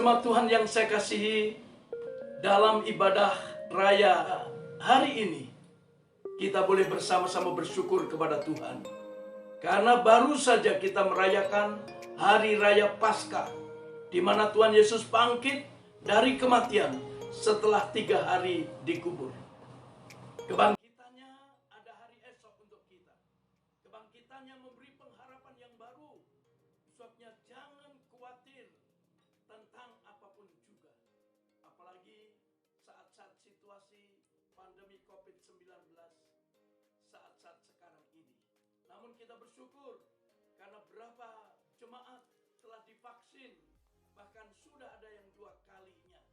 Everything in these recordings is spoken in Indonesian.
Jemaat Tuhan yang saya kasihi, dalam ibadah raya hari ini kita boleh bersama-sama bersyukur kepada Tuhan. Karena baru saja kita merayakan Hari Raya Paskah, di mana Tuhan Yesus bangkit dari kematian setelah 3 hari dikubur. Kebangkitannya ada hari esok untuk kita. Kebangkitannya memberi pengharapan yang baru. Sebabnya jangan khawatir tentang apapun juga. Apalagi saat-saat situasi pandemi COVID-19, saat-saat sekarang ini. Namun kita bersyukur karena berapa jemaat telah divaksin, bahkan sudah ada yang 2 kalinya.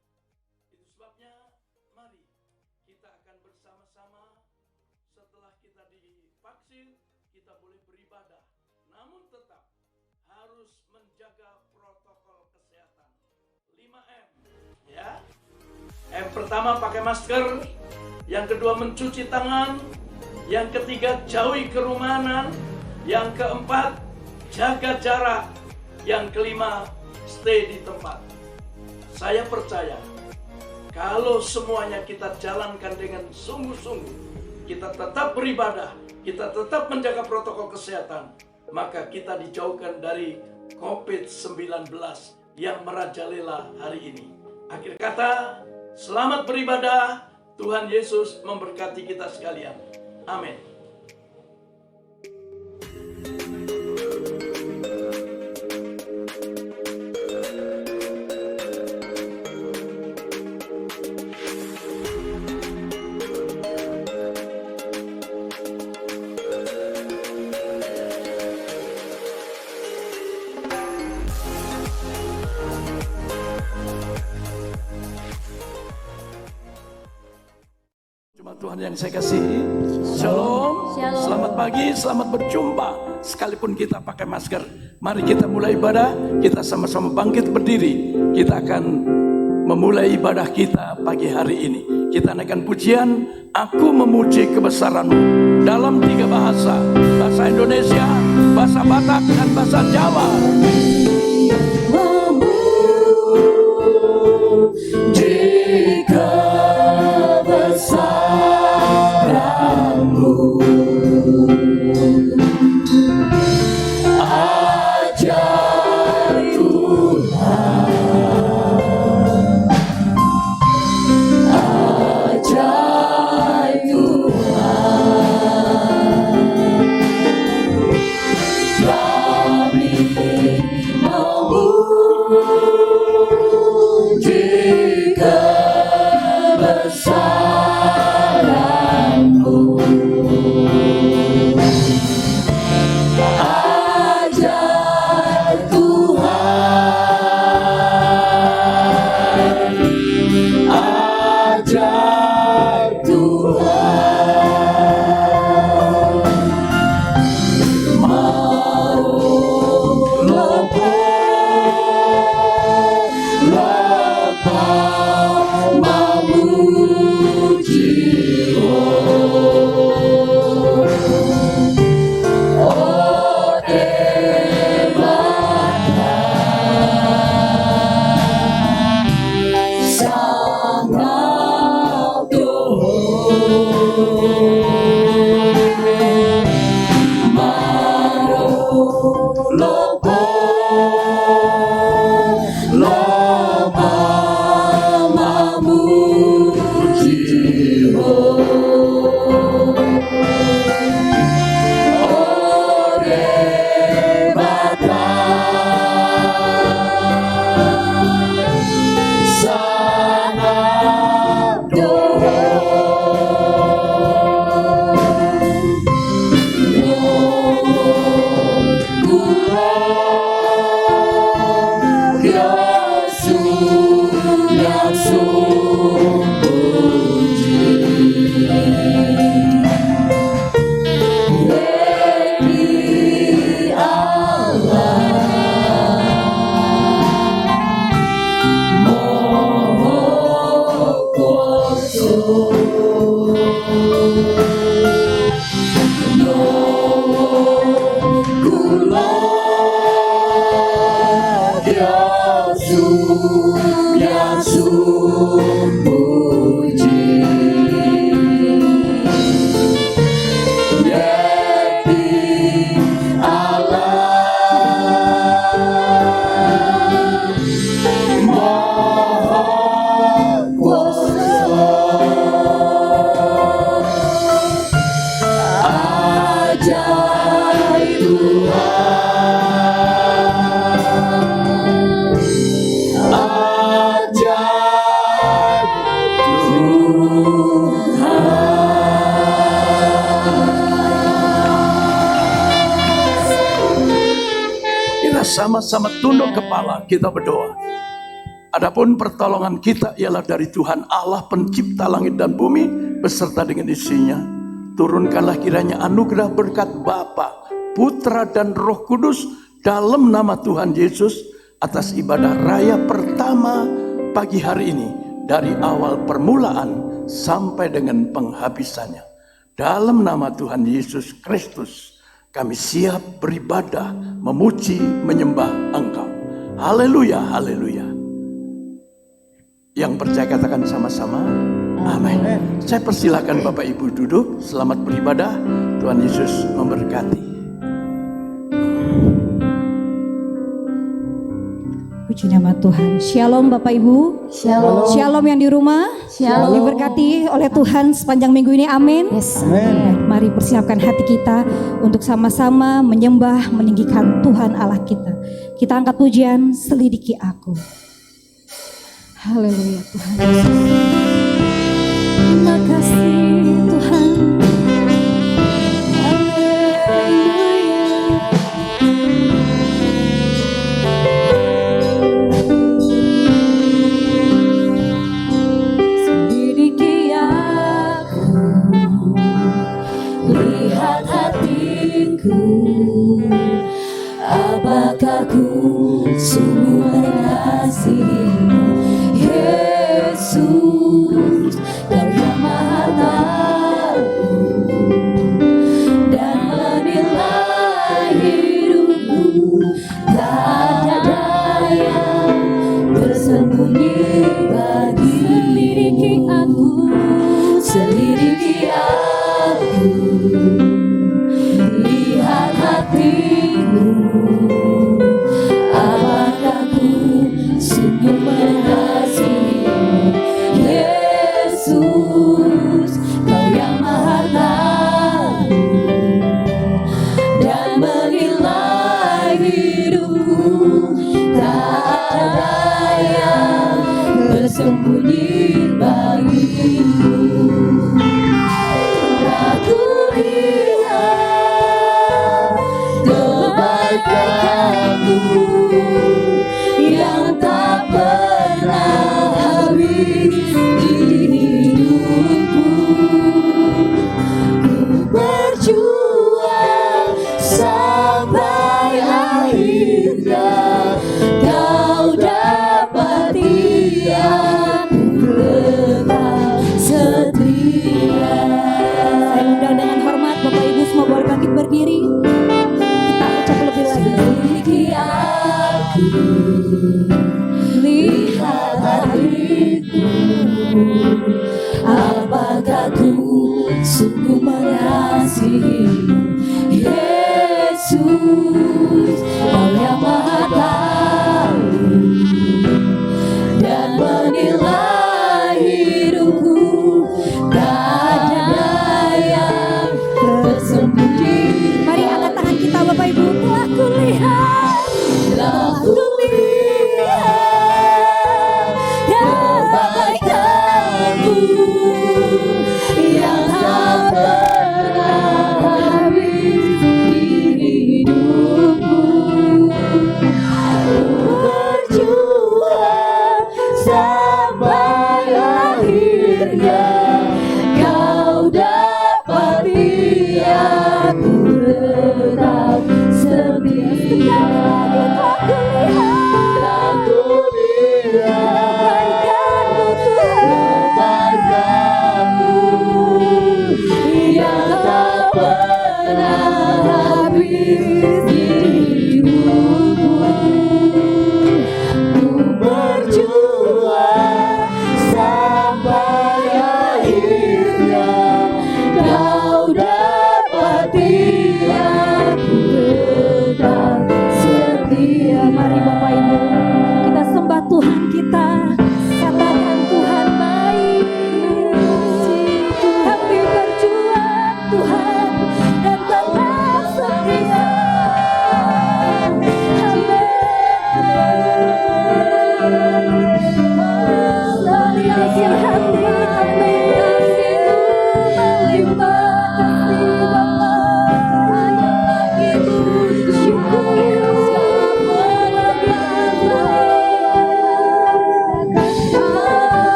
Itu sebabnya mari kita akan bersama-sama setelah kita divaksin, kita boleh beribadah. Namun tetap harus menjaga protokol kesehatan. 5M, ya. M pertama pakai masker, yang kedua mencuci tangan, yang ketiga jauhi kerumunan, yang keempat jaga jarak, yang kelima stay di tempat. Saya percaya kalau semuanya kita jalankan dengan sungguh-sungguh, kita tetap beribadah, kita tetap menjaga protokol kesehatan, maka kita dijauhkan dari COVID-19 yang merajalela hari ini. Akhir kata, selamat beribadah. Tuhan Yesus memberkati kita sekalian. Amin. Tuhan yang saya kasihi, Shalom. Selamat pagi, selamat berjumpa. Sekalipun kita pakai masker, mari kita mulai ibadah. Kita sama-sama bangkit berdiri. Kita akan memulai ibadah kita pagi hari ini. Kita naikkan pujian, Aku Memuji Kebesaran-Mu, dalam 3 bahasa. Bahasa Indonesia, bahasa Batak, dan bahasa Jawa. Jika besaranmu, ajar Tuhan, ajar Tuhan, kami memuji kebesaran-Mu. Ajar Tuhan, ajar Tuhan, mau lepas memuji Yesus. bersama-sama tunduk kepala, kita berdoa. Adapun pertolongan kita ialah dari Tuhan Allah pencipta langit dan bumi beserta dengan isinya. Turunkanlah kiranya anugerah berkat Bapa, Putra dan Roh Kudus dalam nama Tuhan Yesus atas ibadah raya pertama pagi hari ini, dari awal permulaan sampai dengan penghabisannya. Dalam nama Tuhan Yesus Kristus kami siap beribadah, memuji, menyembah Engkau. Haleluya, haleluya. Yang percaya katakan sama-sama, amin. Saya persilakan Bapak Ibu duduk. Selamat beribadah. Tuhan Yesus memberkati. Puji nama Tuhan. Shalom Bapak Ibu. Shalom. Shalom yang di rumah. Shalom. Diberkati oleh Tuhan sepanjang minggu ini. Amin. Yes. Amin. Mari persiapkan hati kita untuk sama-sama menyembah, meninggikan Tuhan Allah kita. Kita angkat pujian, selidiki aku. Haleluya Tuhan Yesus. Terima kasih Tuhan. Selidiki aku, lihat hatiku, apakah ku sungguh mengasihimu, Yesus, Kau yang Maha Tahu dan menilai hidupku. Tak ada yang tersembunyi bagi. Selidiki aku, selidiki aku, lihat hatiku, apakah ku sungguh mengasihimu, Yesus, Kau yang Maha Tahu dan menilai hidupku. Tak ada yang tersembunyi bagimu. Aku lihat kebaikan-Mu yang tak pernah habis di hidupku. Ku berjuang sampai akhirnya, Kau dapati aku tetap setia. Saya undang dengan hormat Bapak Ibu semua boleh bangkit berdiri. Kita ucap lebih lagi. Selidiki aku, lihat hatiku, apakah ku sungguh mengasihimu, Yesus, Kau yang Maha Tahu dan menilai hidupku. Tak ada yang tersembunyi. Mari angkat tangan kita Bapak Ibu. Telah kulihat, telah kulihat kebaikan-Mu yang tak pernah habis di hidupku. Berjuang sampai akhirnya, Kau dapati aku tetap setia. Telah kulihat kebaikan-Mu yang tak pernah habis di hidupku. Ku berjuang sampai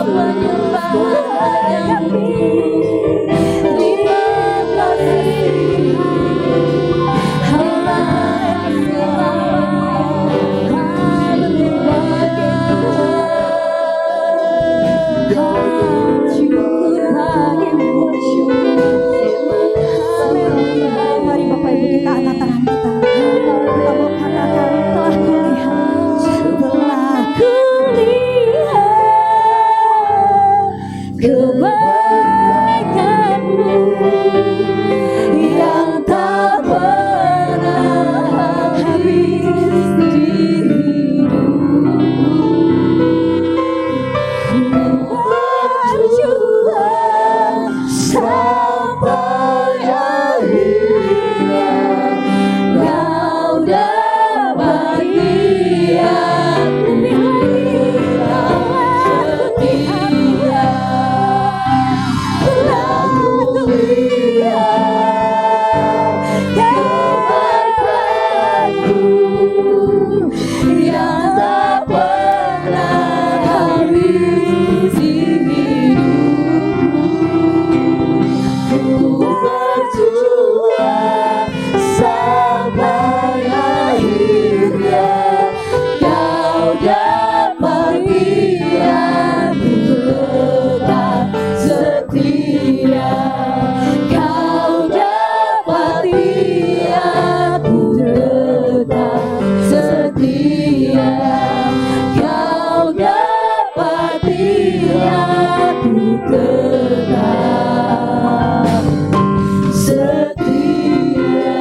Mari Bapak Ibu kita angkat tangan kita. Kita mau katakan telah kulihat kebaikanmu yang tak pernah habis di hidupku. Berjuang sampai akhirnya kau dapat lihat setia. Aku lihat kebaikanmu yang tak pernah habis di hidupku. Ku berjuang sampai akhirnya kau dapat lihat tetap setia. Kau dapat lihat tetap setia. Kau dapat lihat tetap setia.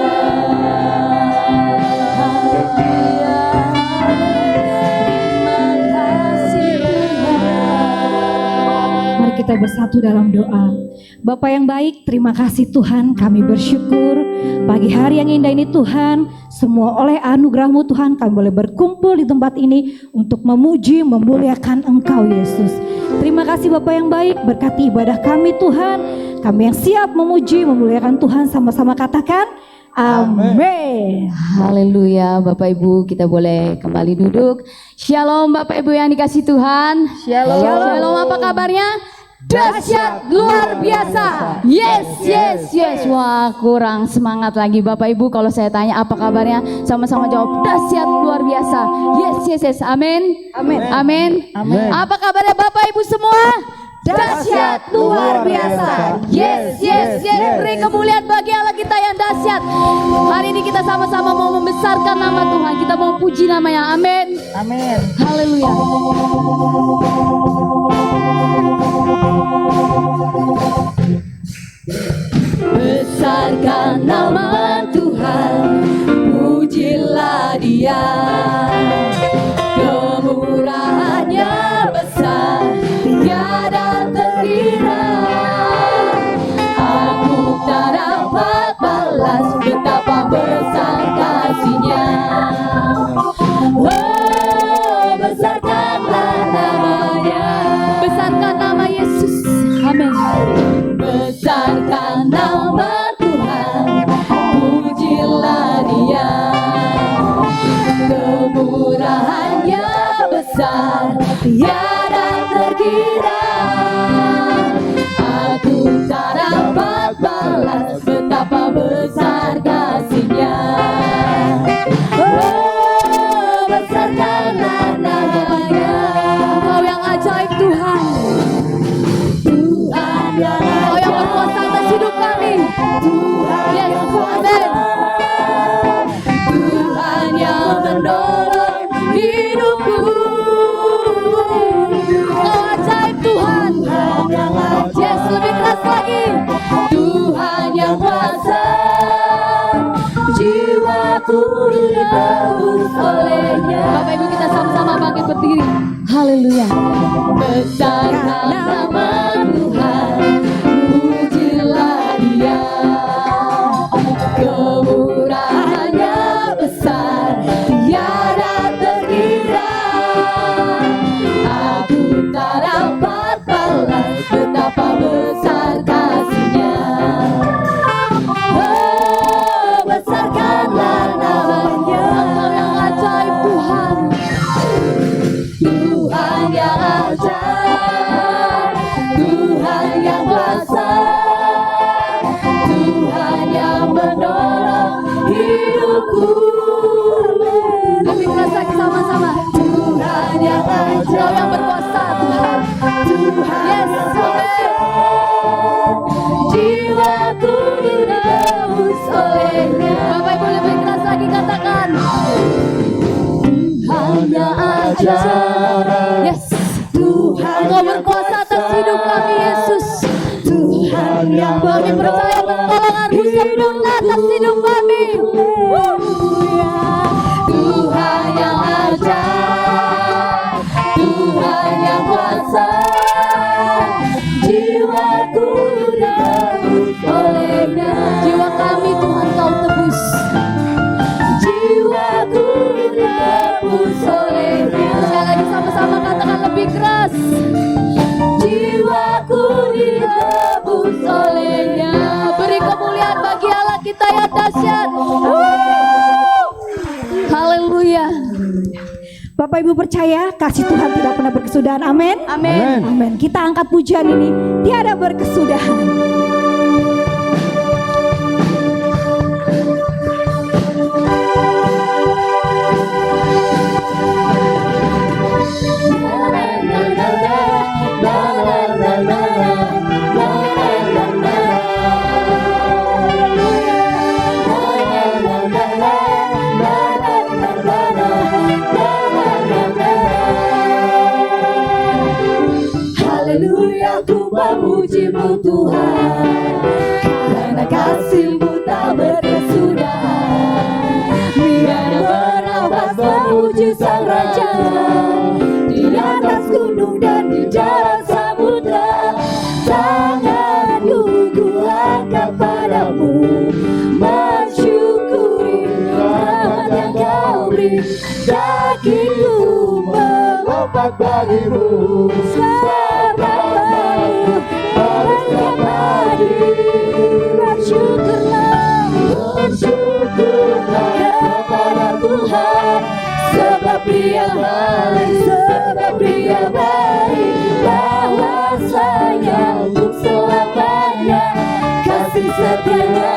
Mari kita bersatu dalam doa. Bapa yang baik, terima kasih Tuhan, kami bersyukur pagi hari yang indah ini Tuhan, semua oleh anugerah-Mu Tuhan kami boleh berkumpul di tempat ini untuk memuji, memuliakan Engkau Yesus. Terima kasih Bapa yang baik, berkati ibadah kami Tuhan, kami yang siap memuji, memuliakan Tuhan, sama-sama katakan amin. Haleluya. Bapak Ibu kita boleh kembali duduk. Shalom Bapak Ibu yang dikasih Tuhan. Shalom. Shalom, apa kabarnya? Dahsyat luar biasa. Yes, yes, yes. Wah, kurang semangat lagi Bapak Ibu kalau saya tanya apa kabarnya, sama-sama jawab dahsyat luar biasa. Yes, yes, yes. Amin. Amin. Amin. Amin. Apa kabarnya Bapak Ibu semua? Dahsyat luar biasa. Yes, yes, yes. Beri kemuliaan bagi Allah kita yang dahsyat. Hari ini kita sama-sama mau membesarkan nama Tuhan. Kita mau puji namanya. Amin. Amin. Haleluya. Besarkan nama Tuhan, pujilah Dia. Kemurahannya besar, tiada terkira. Aku tak dapat balas betapa besar kasih-Nya. Oh, besarkanlah namanya. Besarkan nama Yesus. Amin. Besarkan nama Tuhan, pujilah Dia. Kemurahannya besar, tiada terkira. Aku tak dapat balas betapa besar kasih-Nya. Oh, besarkanlah namanya. Engkau yang ajaib Tuhan. Tuhan yang Engkau yang berkuasa atas hidup kami. Yes, amin. Tuhan yang menolong hidupku. Engkau ajaib Tuhan. Yes, lebih keras lagi. Tuhan yang kuasa, jiwaku ditebus oleh-Nya. Bapak Ibu kita sama-sama bangkit berdiri. Haleluya. Besarkan nama Tuhan, pujilah Dia. Kemurahannya besar, tiada terkira. Aku tak dapat balas betapa besar kasih-Nya. Oh, besarkanlah namanya. Engkau yang ajaib Tuhan. Tuhan yang ajaib. Kami percaya pertolongan-Mu sempurna atas hidup kami. Tuhan yang ajaib, Tuhan yang kuasa, jiwaku ditebus oleh-Nya. Jiwa kami Tuhan Kau tebus, jiwaku ditebus oleh-Nya. Sekali lagi sama-sama katakan lebih keras. Jiwaku ditebus oleh-Nya. Beri kemuliaan bagi Allah kita yang dahsyat. Haleluya. Bapak Ibu percaya kasih Tuhan tidak pernah berkesudahan. Amin. Amin. Amin. Kita angkat pujian ini tiada berkesudahan. Haleluya, ku memuji-Mu Tuhan, karena kasih-Mu tak berkesudahan. Biar bernafas memuji Sang Raja, di atas gunung dan di jalan samudra. Tanganku ku angkat padamu, mensyukuri rahmat yang Kau beri. Dakiku melompat bagimu, bersyukurlah kepada Tuhan, sebab Dia baik, bahwasanya untuk selamanya kasih setianya.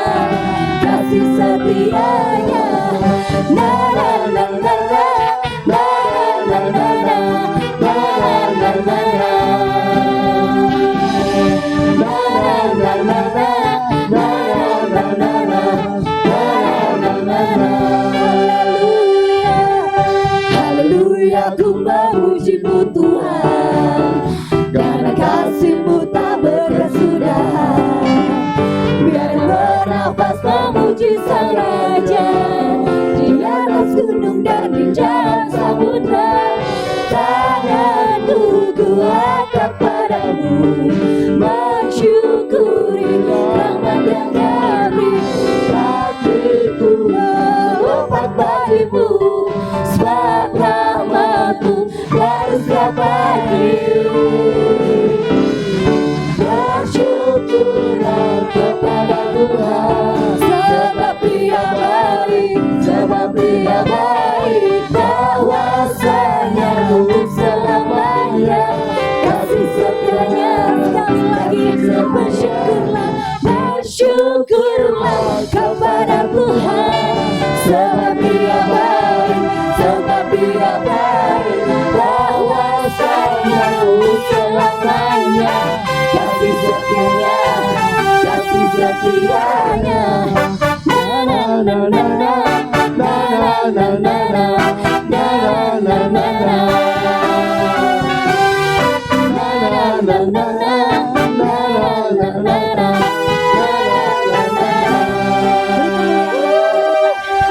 Na na na na na, na na na na, na na na na. Haleluya, ku memuji-Mu Tuhan, karena kasih-Mu tak berkesudahan. Biar bernafas memuji Sang Raja, di atas gunung dan di jalan samudra. Tanganku ku angkat padamu, mensyukuri rahmat yang Kau beri. Hatiku melompat bagimu, sebab rahmat-Mu baru setiap pagi. Bersyukurlah kepada Tuhan, sebab Dia baik, bahwasanya untuk selamanya kasih setianya. Sekali lagi bersyukurlah kepada Tuhan, sebab Dia baik, bahwasanya untuk selamanya kasih setianya. Na na na na na, na na na na na, na na na na na, na na na na, na na na na.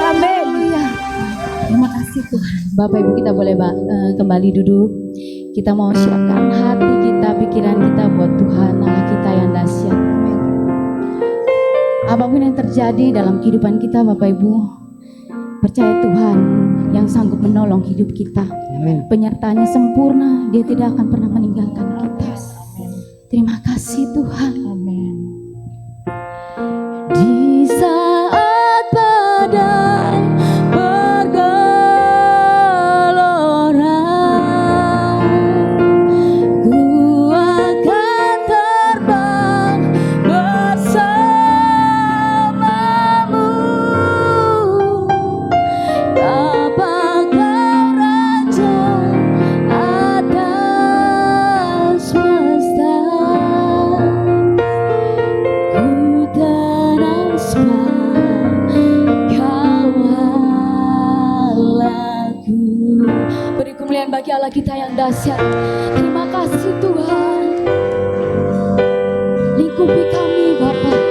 Amin. Terima kasih Tuhan. Bapak Ibu kita boleh kembali duduk. Kita mau siapkan hati kita, pikiran kita buat Tuhan Allah kita yang dahsyat. Apapun yang terjadi dalam kehidupan kita Bapak Ibu, percaya Tuhan yang sanggup menolong hidup kita. Penyertaannya sempurna, Dia tidak akan pernah meninggalkan kita. Terima kasih Tuhan. Di saat badai bergelora, ku akan terbang bersamamu. Dapat Kau raja atas semesta, ku teraspar Kau Allahku. Beri kemuliaan bagi Allah kita yang dahsyat. Terima kasih Tuhan. Lingkupi kami Bapa.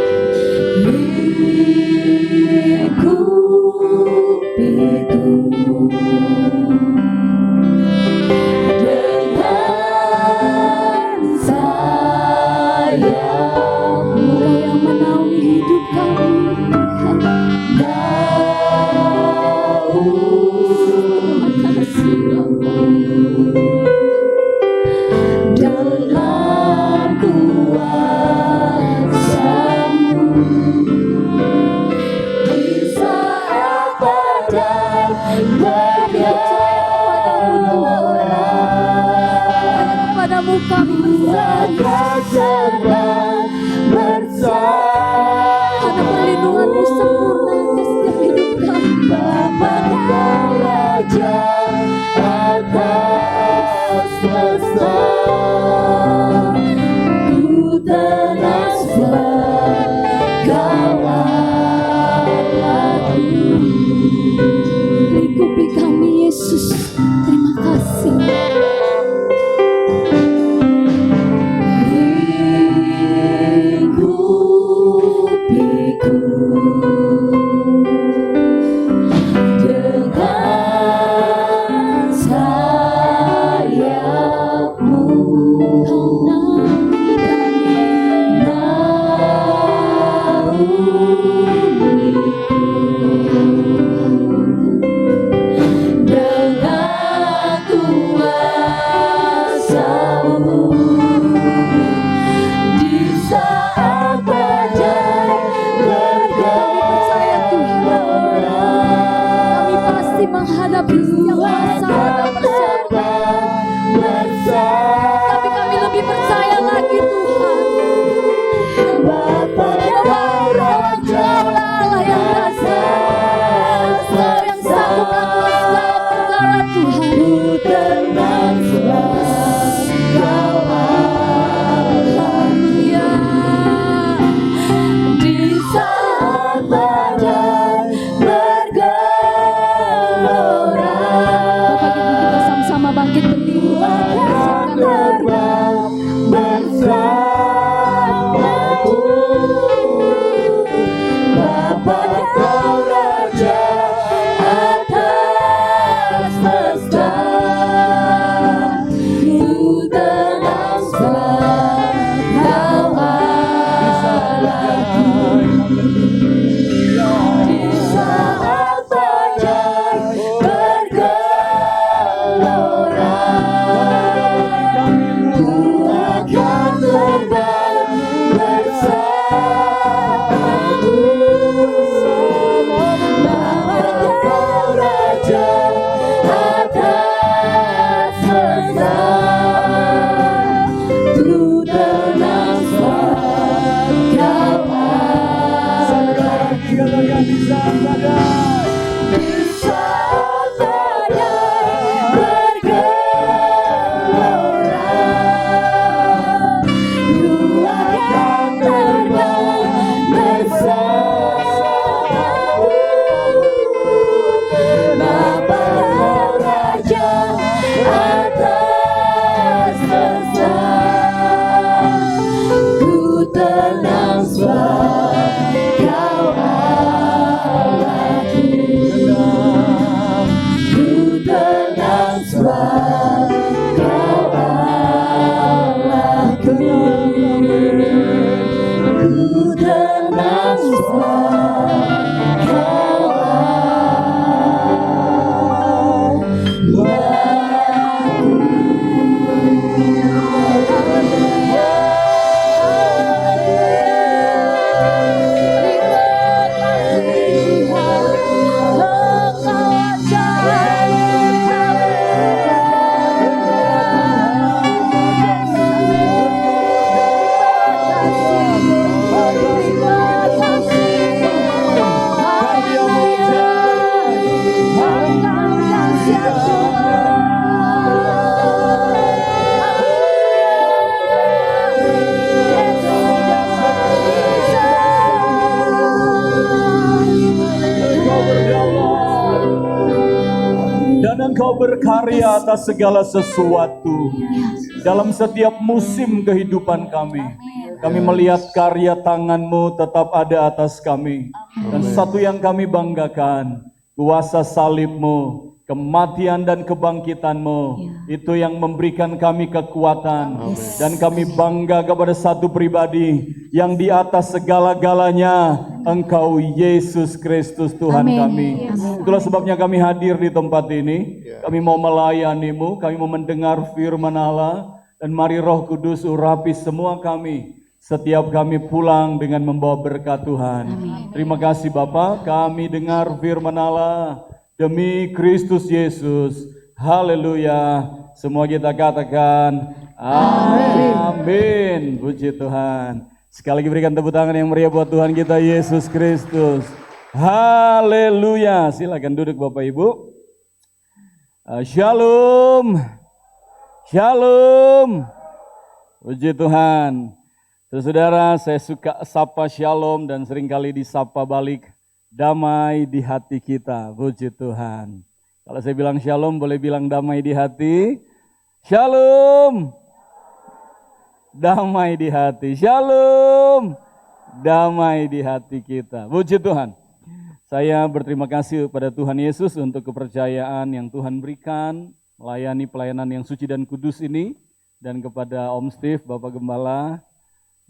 Di saat badai bergelora, ku akan terbang bersamamu. Nama Kau Raja atas segala, ku tenang sebab Kau Allahku. Di saat badai bergelora, ku akan terbang bersamamu. Bapa Kau Raja atas segala, ku tenang sebab Kau Allahku. Ku tenang sebab Kau Allahku. Ku tenang sebab Kau Dan Engkau berkarya atas segala sesuatu. Dalam setiap musim kehidupan kami, kami melihat karya tangan-Mu tetap ada atas kami. Dan satu yang kami banggakan, kuasa salib-Mu, kematian dan kebangkitan-Mu, itu yang memberikan kami kekuatan. Dan kami bangga kepada satu pribadi yang di atas segala-galanya, Engkau Yesus Kristus Tuhan kami. Itulah sebabnya kami hadir di tempat ini. Kami mau melayani-Mu, kami mau mendengar firman Allah. Dan mari Roh Kudus urapi semua kami setiap kami pulang dengan membawa berkat Tuhan. Terima kasih Bapa, kami dengar firman Allah demi Kristus Yesus. Haleluya. Semua kita katakan amin. Puji Tuhan. Sekali lagi berikan tepuk tangan yang meriah buat Tuhan kita Yesus Kristus. Haleluya. Silakan duduk Bapak Ibu. Shalom. Shalom. Puji Tuhan. Saudara, saya suka sapa shalom dan seringkali disapa balik damai di hati kita. Puji Tuhan. Kalau saya bilang shalom, boleh bilang damai di hati. Shalom. Damai di hati. Shalom. Damai di hati kita. Puji Tuhan. Saya berterima kasih kepada Tuhan Yesus untuk kepercayaan yang Tuhan berikan melayani pelayanan yang suci dan kudus ini, dan kepada Om Steve, Bapak Gembala,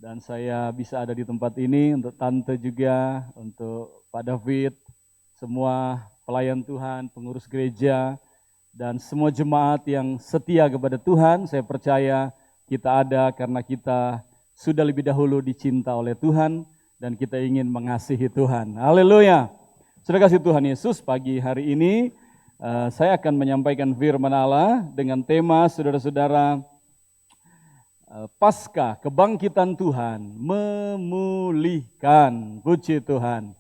dan saya bisa ada di tempat ini, untuk Tante juga, untuk Pak David, semua pelayan Tuhan, pengurus gereja, dan semua jemaat yang setia kepada Tuhan. Saya percaya kita ada karena kita sudah lebih dahulu dicinta oleh Tuhan, dan kita ingin mengasihi Tuhan. Haleluya. Sudah kasih Tuhan Yesus, pagi hari ini saya akan menyampaikan firman Allah dengan tema, saudara-saudara, Paskah, kebangkitan Tuhan, memulihkan. Puji Tuhan.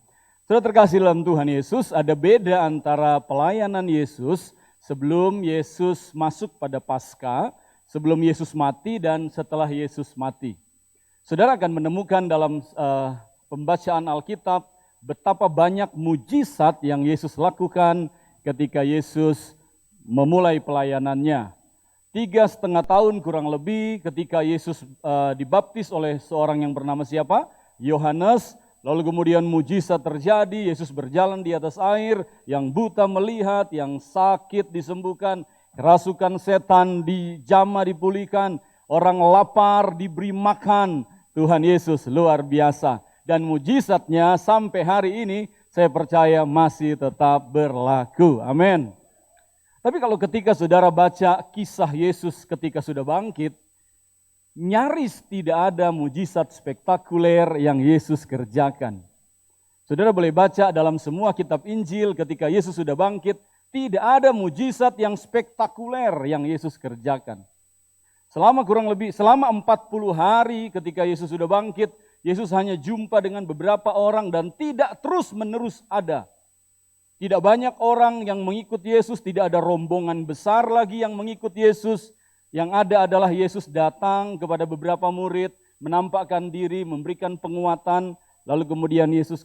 Saudara terkasih dalam Tuhan Yesus, ada beda antara pelayanan Yesus sebelum Yesus masuk pada Paskah, sebelum Yesus mati dan setelah Yesus mati. Saudara akan menemukan dalam pembacaan Alkitab betapa banyak mujizat yang Yesus lakukan ketika Yesus memulai pelayanannya. 3,5 tahun kurang lebih ketika Yesus dibaptis oleh seorang yang bernama siapa? Yohanes. Lalu kemudian mujizat terjadi, Yesus berjalan di atas air, yang buta melihat, yang sakit disembuhkan, kerasukan setan dijamah dipulihkan, orang lapar diberi makan. Tuhan Yesus luar biasa. dan mujizatnya sampai hari ini saya percaya masih tetap berlaku. Amin. Tapi kalau ketika saudara baca kisah Yesus ketika sudah bangkit, nyaris tidak ada mujizat spektakuler yang Yesus kerjakan. Saudara boleh baca dalam semua kitab Injil ketika Yesus sudah bangkit, tidak ada mujizat yang spektakuler yang Yesus kerjakan. Selama 40 hari ketika Yesus sudah bangkit, Yesus hanya jumpa dengan beberapa orang dan tidak terus menerus ada. Tidak banyak orang yang mengikut Yesus, tidak ada rombongan besar lagi yang mengikut Yesus. Yang ada adalah Yesus datang kepada beberapa murid, menampakkan diri, memberikan penguatan. Lalu kemudian Yesus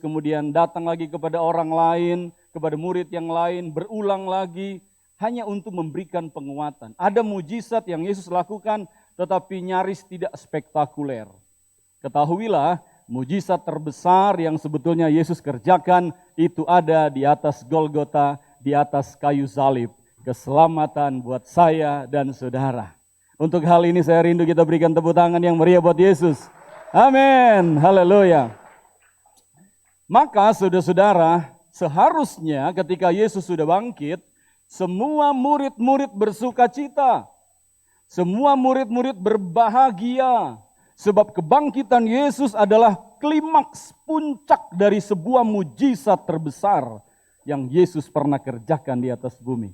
datang lagi kepada orang lain, kepada murid yang lain, berulang lagi hanya untuk memberikan penguatan. Ada mujizat yang Yesus lakukan tetapi nyaris tidak spektakuler. Ketahuilah, mujizat terbesar yang sebetulnya Yesus kerjakan itu ada di atas Golgota, di atas kayu salib. Keselamatan buat saya dan saudara. Untuk hal ini saya rindu kita berikan tepuk tangan yang meriah buat Yesus. Amin. Haleluya. Maka saudara-saudara, seharusnya ketika Yesus sudah bangkit, semua murid-murid bersuka cita. Semua murid-murid berbahagia. Sebab kebangkitan Yesus adalah klimaks puncak dari sebuah mujizat terbesar yang Yesus pernah kerjakan di atas bumi.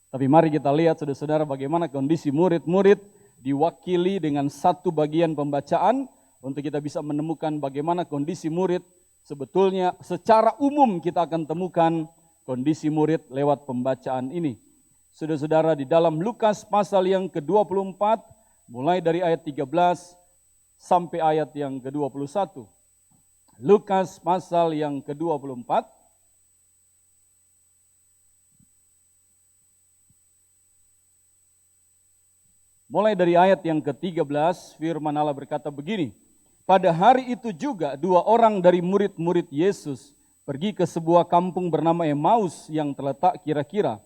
Tapi mari kita lihat saudara-saudara bagaimana kondisi murid-murid diwakili dengan satu bagian pembacaan untuk kita bisa menemukan bagaimana kondisi murid. Sebetulnya secara umum kita akan temukan kondisi murid lewat pembacaan ini. Saudara-saudara di dalam Lukas pasal yang ke-24 mulai dari ayat 13 sampai ayat yang ke-21. Lukas pasal yang ke-24 mulai dari ayat yang ke-13 firman Allah berkata begini. Pada hari itu juga 2 orang dari murid-murid Yesus pergi ke sebuah kampung bernama Emmaus yang terletak kira-kira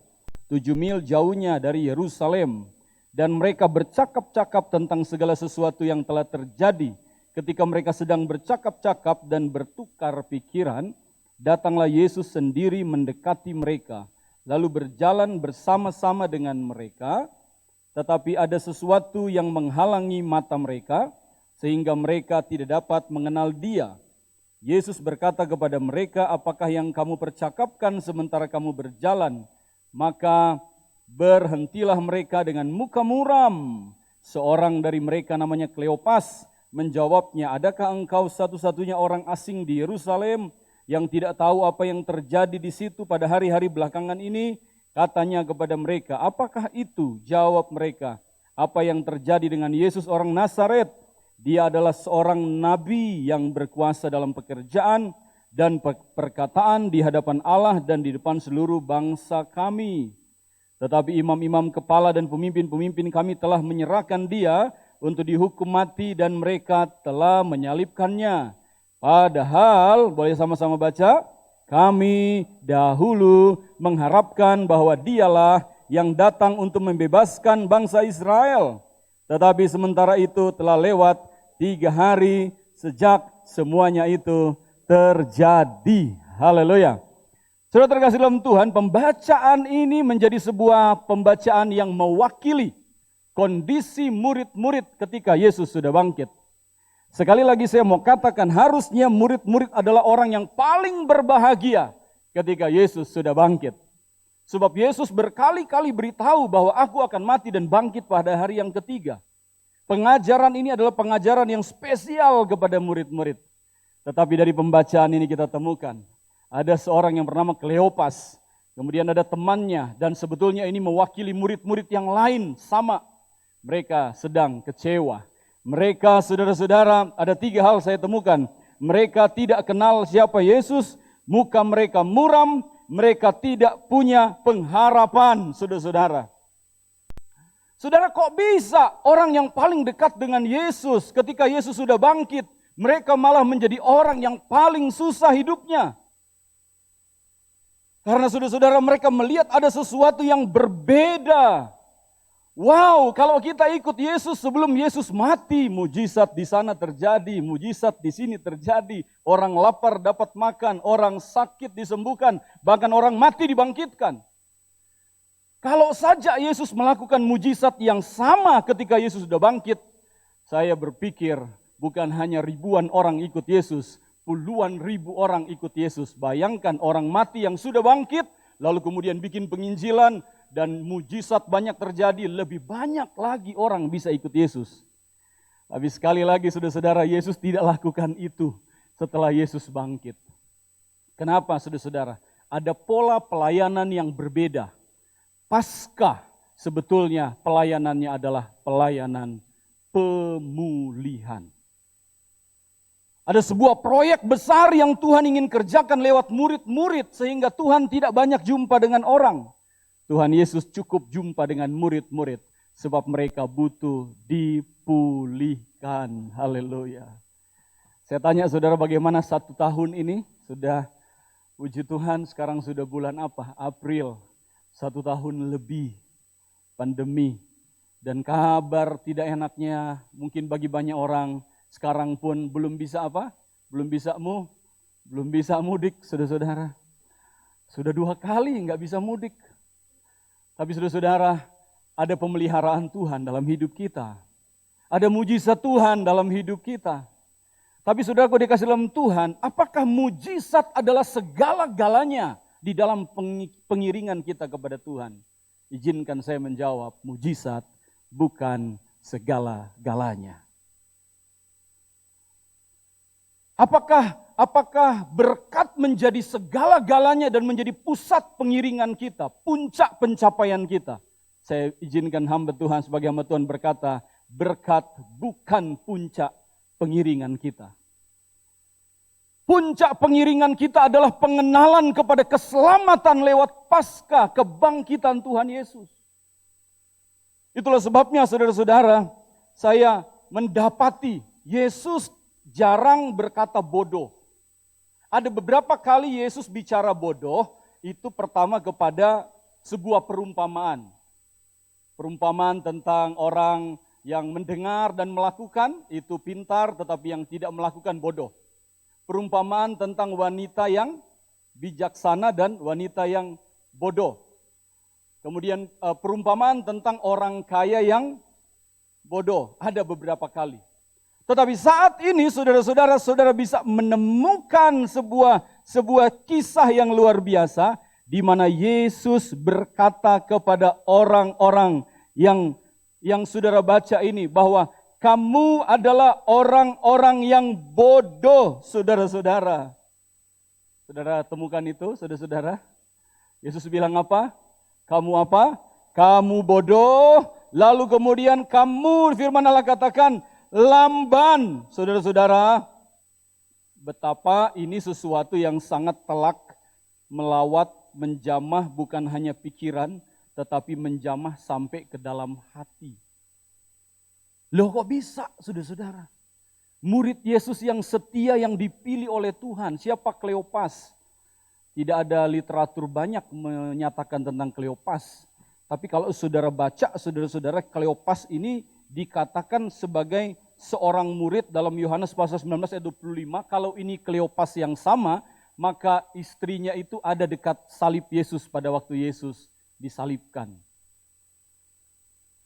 7 mil jauhnya dari Yerusalem. Dan mereka bercakap-cakap tentang segala sesuatu yang telah terjadi. Ketika mereka sedang bercakap-cakap dan bertukar pikiran, datanglah Yesus sendiri mendekati mereka. Lalu berjalan bersama-sama dengan mereka, tetapi ada sesuatu yang menghalangi mata mereka, sehingga mereka tidak dapat mengenal Dia. Yesus berkata kepada mereka, apakah yang kamu percakapkan sementara kamu berjalan? Maka berhentilah mereka dengan muka muram. Seorang dari mereka namanya Kleopas menjawabnya, adakah engkau satu-satunya orang asing di Yerusalem yang tidak tahu apa yang terjadi di situ pada hari-hari belakangan ini? Katanya kepada mereka, apakah itu? Jawab mereka, apa yang terjadi dengan Yesus orang Nazaret? Dia adalah seorang nabi yang berkuasa dalam pekerjaan dan perkataan di hadapan Allah dan di depan seluruh bangsa kami. Tetapi imam-imam kepala dan pemimpin-pemimpin kami telah menyerahkan dia untuk dihukum mati dan mereka telah menyalibkannya. Padahal, boleh sama-sama baca, kami dahulu mengharapkan bahwa dialah yang datang untuk membebaskan bangsa Israel. Tetapi sementara itu telah lewat 3 hari sejak semuanya itu terjadi. Haleluya. Saudara terkasih dalam Tuhan, pembacaan ini menjadi sebuah pembacaan yang mewakili kondisi murid-murid ketika Yesus sudah bangkit. Sekali lagi saya mau katakan, harusnya murid-murid adalah orang yang paling berbahagia ketika Yesus sudah bangkit. Sebab Yesus berkali-kali beritahu bahwa aku akan mati dan bangkit pada hari yang ketiga. Pengajaran ini adalah pengajaran yang spesial kepada murid-murid. Tetapi dari pembacaan ini kita temukan, ada seorang yang bernama Kleopas, kemudian ada temannya, dan sebetulnya ini mewakili murid-murid yang lain sama. Mereka sedang kecewa. Mereka, saudara-saudara, ada 3 hal saya temukan. Mereka tidak kenal siapa Yesus, muka mereka muram, mereka tidak punya pengharapan, saudara-saudara. Saudara, kok bisa orang yang paling dekat dengan Yesus ketika Yesus sudah bangkit, mereka malah menjadi orang yang paling susah hidupnya? Karena saudara-saudara mereka melihat ada sesuatu yang berbeda. Wow, kalau kita ikut Yesus sebelum Yesus mati, mujizat di sana terjadi, mujizat di sini terjadi. Orang lapar dapat makan, orang sakit disembuhkan, bahkan orang mati dibangkitkan. Kalau saja Yesus melakukan mujizat yang sama ketika Yesus sudah bangkit, saya berpikir bukan hanya ribuan orang ikut Yesus, puluhan ribu orang ikut Yesus. Bayangkan orang mati yang sudah bangkit, lalu kemudian bikin penginjilan, dan mujizat banyak terjadi, lebih banyak lagi orang bisa ikut Yesus. Tapi sekali lagi saudara-saudara, Yesus tidak lakukan itu setelah Yesus bangkit. Kenapa saudara-saudara? Ada pola pelayanan yang berbeda. Paskah sebetulnya pelayanannya adalah pelayanan pemulihan. Ada sebuah proyek besar yang Tuhan ingin kerjakan lewat murid-murid sehingga Tuhan tidak banyak jumpa dengan orang. Tuhan Yesus cukup jumpa dengan murid-murid sebab mereka butuh dipulihkan. Haleluya. Saya tanya saudara, bagaimana 1 tahun ini? Sudah, puji Tuhan, sekarang sudah bulan apa? April. 1 tahun lebih pandemi. Dan kabar tidak enaknya mungkin bagi banyak orang sekarang pun belum bisa apa? Belum bisa mudik, saudara-saudara. Sudah 2 kali nggak bisa mudik. Tapi saudara-saudara, ada pemeliharaan Tuhan dalam hidup kita. Ada mujizat Tuhan dalam hidup kita. Tapi saudaraku dikasih dalam Tuhan, apakah mujizat adalah segala-galanya di dalam pengiringan kita kepada Tuhan? Izinkan saya menjawab, mujizat bukan segala-galanya. Apakah berkat menjadi segala-galanya dan menjadi pusat pengiringan kita, puncak pencapaian kita? Saya izinkan hamba Tuhan sebagai hamba Tuhan berkata, berkat bukan puncak pengiringan kita. Puncak pengiringan kita adalah pengenalan kepada keselamatan lewat Paskah, kebangkitan Tuhan Yesus. Itulah sebabnya saudara-saudara, saya mendapati Yesus jarang berkata bodoh. Ada beberapa kali Yesus bicara bodoh, itu pertama kepada sebuah perumpamaan. Perumpamaan tentang orang yang mendengar dan melakukan, itu pintar, tetapi yang tidak melakukan bodoh. Perumpamaan tentang wanita yang bijaksana dan wanita yang bodoh. Kemudian perumpamaan tentang orang kaya yang bodoh, ada beberapa kali. Tetapi saat ini saudara-saudara, saudara bisa menemukan sebuah kisah yang luar biasa di mana Yesus berkata kepada orang-orang yang saudara baca ini bahwa kamu adalah orang-orang yang bodoh, saudara-saudara. Saudara temukan itu, saudara-saudara. Yesus bilang apa? Kamu apa? Kamu bodoh. Lalu kemudian kamu, firman Allah katakan, lamban, saudara-saudara. Betapa ini sesuatu yang sangat telak, melawat, menjamah bukan hanya pikiran, tetapi menjamah sampai ke dalam hati. Loh kok bisa, saudara-saudara? Murid Yesus yang setia yang dipilih oleh Tuhan, siapa Kleopas? Tidak ada literatur banyak menyatakan tentang Kleopas. Tapi kalau saudara baca, saudara-saudara, Kleopas ini dikatakan sebagai seorang murid dalam Yohanes pasal 19 ayat 25. Kalau ini Kleopas yang sama, maka istrinya itu ada dekat salib Yesus pada waktu Yesus disalibkan.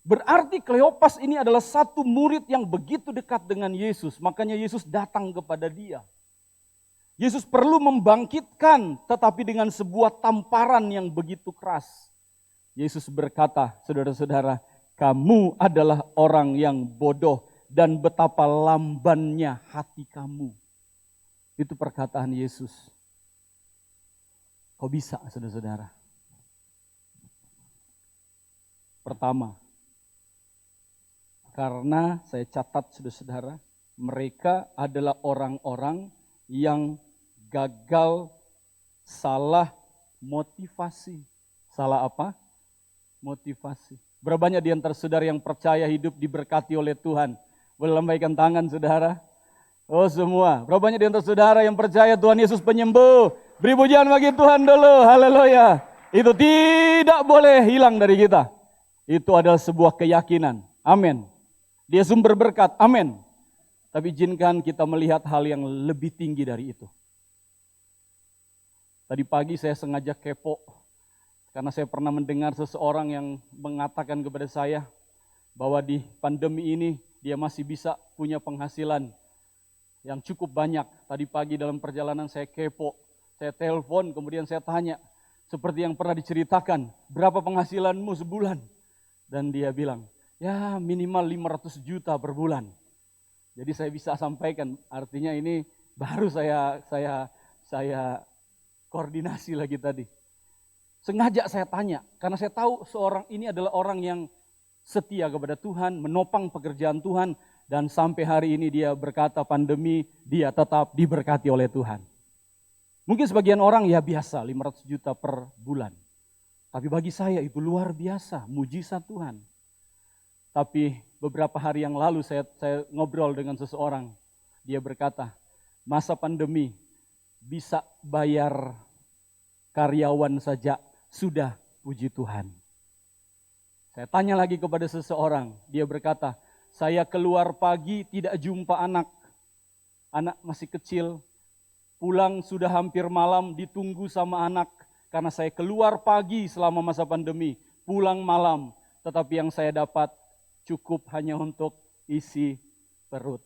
Berarti Kleopas ini adalah satu murid yang begitu dekat dengan Yesus. Makanya Yesus datang kepada dia. Yesus perlu membangkitkan, tetapi dengan sebuah tamparan yang begitu keras. Yesus berkata, saudara-saudara, kamu adalah orang yang bodoh dan betapa lambannya hati kamu. Itu perkataan Yesus. Kok bisa, saudara-saudara? Pertama, karena saya catat saudara-saudara, mereka adalah orang-orang yang gagal salah motivasi. Salah apa? Motivasi. Berapa banyak di antara saudara yang percaya hidup diberkati oleh Tuhan? Boleh lambaikan tangan saudara? Oh semua. Berapa banyak di antara saudara yang percaya Tuhan Yesus penyembuh? Beri pujian bagi Tuhan dulu. Haleluya. Itu tidak boleh hilang dari kita. Itu adalah sebuah keyakinan. Amin. Dia sumber berkat. Amin. Tapi izinkan kita melihat hal yang lebih tinggi dari itu. Tadi pagi saya sengaja kepo. Karena saya pernah mendengar seseorang yang mengatakan kepada saya bahwa di pandemi ini dia masih bisa punya penghasilan yang cukup banyak. Tadi pagi dalam perjalanan saya kepo, saya telepon, kemudian saya tanya, seperti yang pernah diceritakan, berapa penghasilanmu sebulan? Dan dia bilang, ya minimal 500 juta per bulan. Jadi saya bisa sampaikan, artinya ini baru saya koordinasi lagi tadi. Sengaja saya tanya, karena saya tahu seorang ini adalah orang yang setia kepada Tuhan, menopang pekerjaan Tuhan, dan sampai hari ini dia berkata pandemi, dia tetap diberkati oleh Tuhan. Mungkin sebagian orang ya biasa, 500 juta per bulan. Tapi bagi saya itu luar biasa, mujizat Tuhan. Tapi beberapa hari yang lalu saya ngobrol dengan seseorang, dia berkata, masa pandemi bisa bayar karyawan saja, sudah puji Tuhan. Saya tanya lagi kepada seseorang, dia berkata, saya keluar pagi tidak jumpa anak masih kecil, pulang sudah hampir malam ditunggu sama anak, karena saya keluar pagi selama masa pandemi, pulang malam, tetapi yang saya dapat cukup hanya untuk isi perut.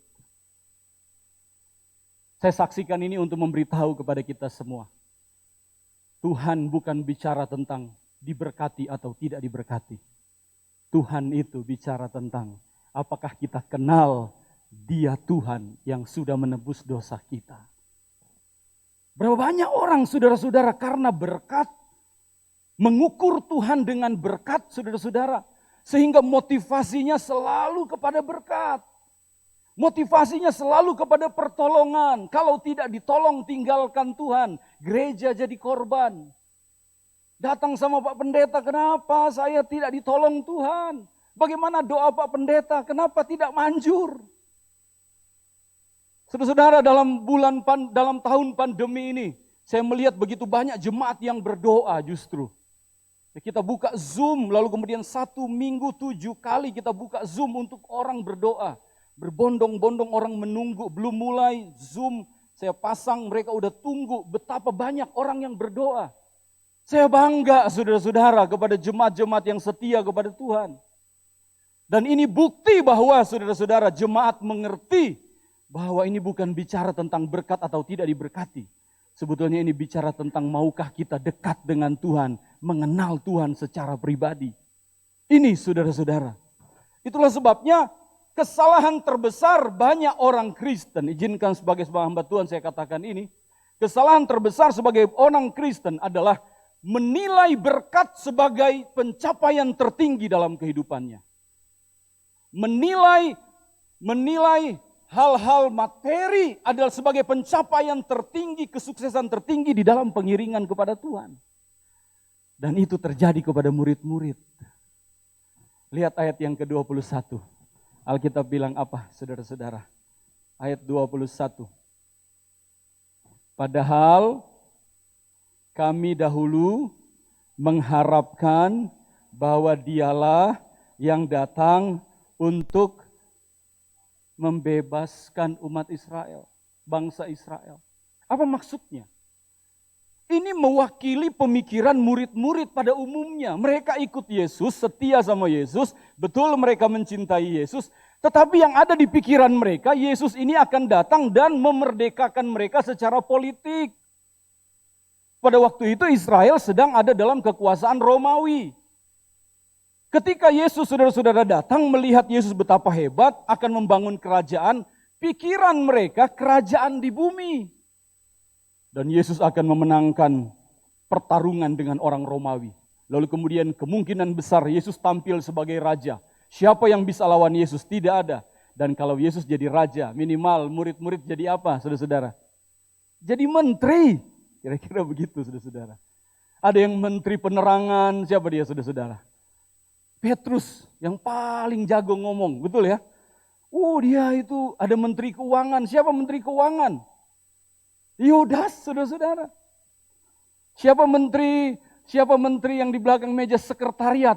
Saya saksikan ini untuk memberitahu kepada kita semua. Tuhan bukan bicara tentang diberkati atau tidak diberkati. Tuhan itu bicara tentang apakah kita kenal Dia Tuhan yang sudah menebus dosa kita. Berapa banyak orang saudara-saudara karena berkat, mengukur Tuhan dengan berkat saudara-saudara. Sehingga motivasinya selalu kepada berkat. Motivasinya selalu kepada pertolongan. Kalau tidak ditolong tinggalkan Tuhan. Gereja jadi korban. Datang sama Pak Pendeta, kenapa saya tidak ditolong Tuhan? Bagaimana doa Pak Pendeta, kenapa tidak manjur? Saudara-saudara, dalam tahun pandemi ini, saya melihat begitu banyak jemaat yang berdoa justru. Kita buka Zoom, lalu kemudian 1 minggu 7 kali kita buka Zoom untuk orang berdoa. Berbondong-bondong orang menunggu, belum mulai Zoom, saya pasang, mereka udah tunggu, betapa banyak orang yang berdoa. Saya bangga saudara-saudara kepada jemaat-jemaat yang setia kepada Tuhan. Dan ini bukti bahwa saudara-saudara jemaat mengerti bahwa ini bukan bicara tentang berkat atau tidak diberkati. Sebetulnya ini bicara tentang maukah kita dekat dengan Tuhan, mengenal Tuhan secara pribadi. Ini saudara-saudara. Itulah sebabnya kesalahan terbesar banyak orang Kristen, izinkan sebagai hamba Tuhan saya katakan ini, kesalahan terbesar sebagai orang Kristen adalah menilai berkat sebagai pencapaian tertinggi dalam kehidupannya. Menilai hal-hal materi adalah sebagai pencapaian tertinggi, kesuksesan tertinggi di dalam pengiringan kepada Tuhan. Dan itu terjadi kepada murid-murid. Lihat ayat yang ke-21. Alkitab bilang apa, saudara-saudara? Ayat 21. Padahal kami dahulu mengharapkan bahwa Dialah yang datang untuk membebaskan umat Israel, bangsa Israel. Apa maksudnya? Ini mewakili pemikiran murid-murid pada umumnya. Mereka ikut Yesus, setia sama Yesus, betul mereka mencintai Yesus, tetapi yang ada di pikiran mereka, Yesus ini akan datang dan memerdekakan mereka secara politik. Pada waktu itu Israel sedang ada dalam kekuasaan Romawi. Ketika Yesus saudara-saudara datang melihat Yesus betapa hebat akan membangun kerajaan, pikiran mereka kerajaan di bumi. Dan Yesus akan memenangkan pertarungan dengan orang Romawi. Lalu kemudian kemungkinan besar Yesus tampil sebagai raja. Siapa yang bisa lawan Yesus? Tidak ada. Dan kalau Yesus jadi raja, minimal murid-murid jadi apa saudara-saudara? Jadi menteri. Kira-kira begitu saudara-saudara. Ada yang menteri penerangan, siapa dia saudara-saudara? Petrus yang paling jago ngomong, betul ya? Dia itu ada menteri keuangan. Siapa menteri keuangan? Yudas, saudara-saudara. Siapa menteri yang di belakang meja sekretariat?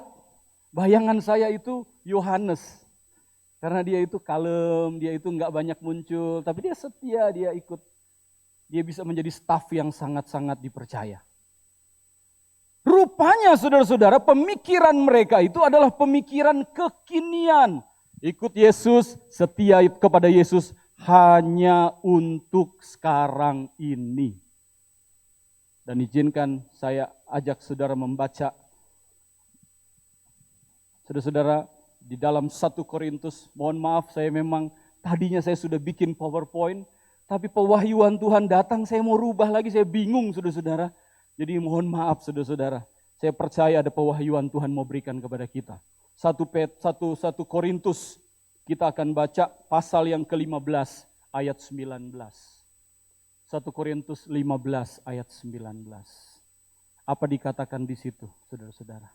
Bayangan saya itu Yohanes. Karena dia itu kalem, dia itu nggak banyak muncul, tapi dia setia, dia ikut. Dia bisa menjadi staf yang sangat-sangat dipercaya. Rupanya saudara-saudara, pemikiran mereka itu adalah pemikiran kekinian. Ikut Yesus, setia kepada Yesus hanya untuk sekarang ini. Dan izinkan saya ajak saudara membaca. Saudara-saudara, di dalam 1 Korintus, mohon maaf saya memang tadinya saya sudah bikin PowerPoint, tapi pewahyuan Tuhan datang, saya mau rubah lagi, saya bingung saudara-saudara. Jadi mohon maaf saudara-saudara, saya percaya ada pewahyuan Tuhan mau berikan kepada kita. 1 Korintus, kita akan baca pasal yang ke-15 ayat 19. 1 Korintus 15 ayat 19. Apa dikatakan di situ saudara-saudara?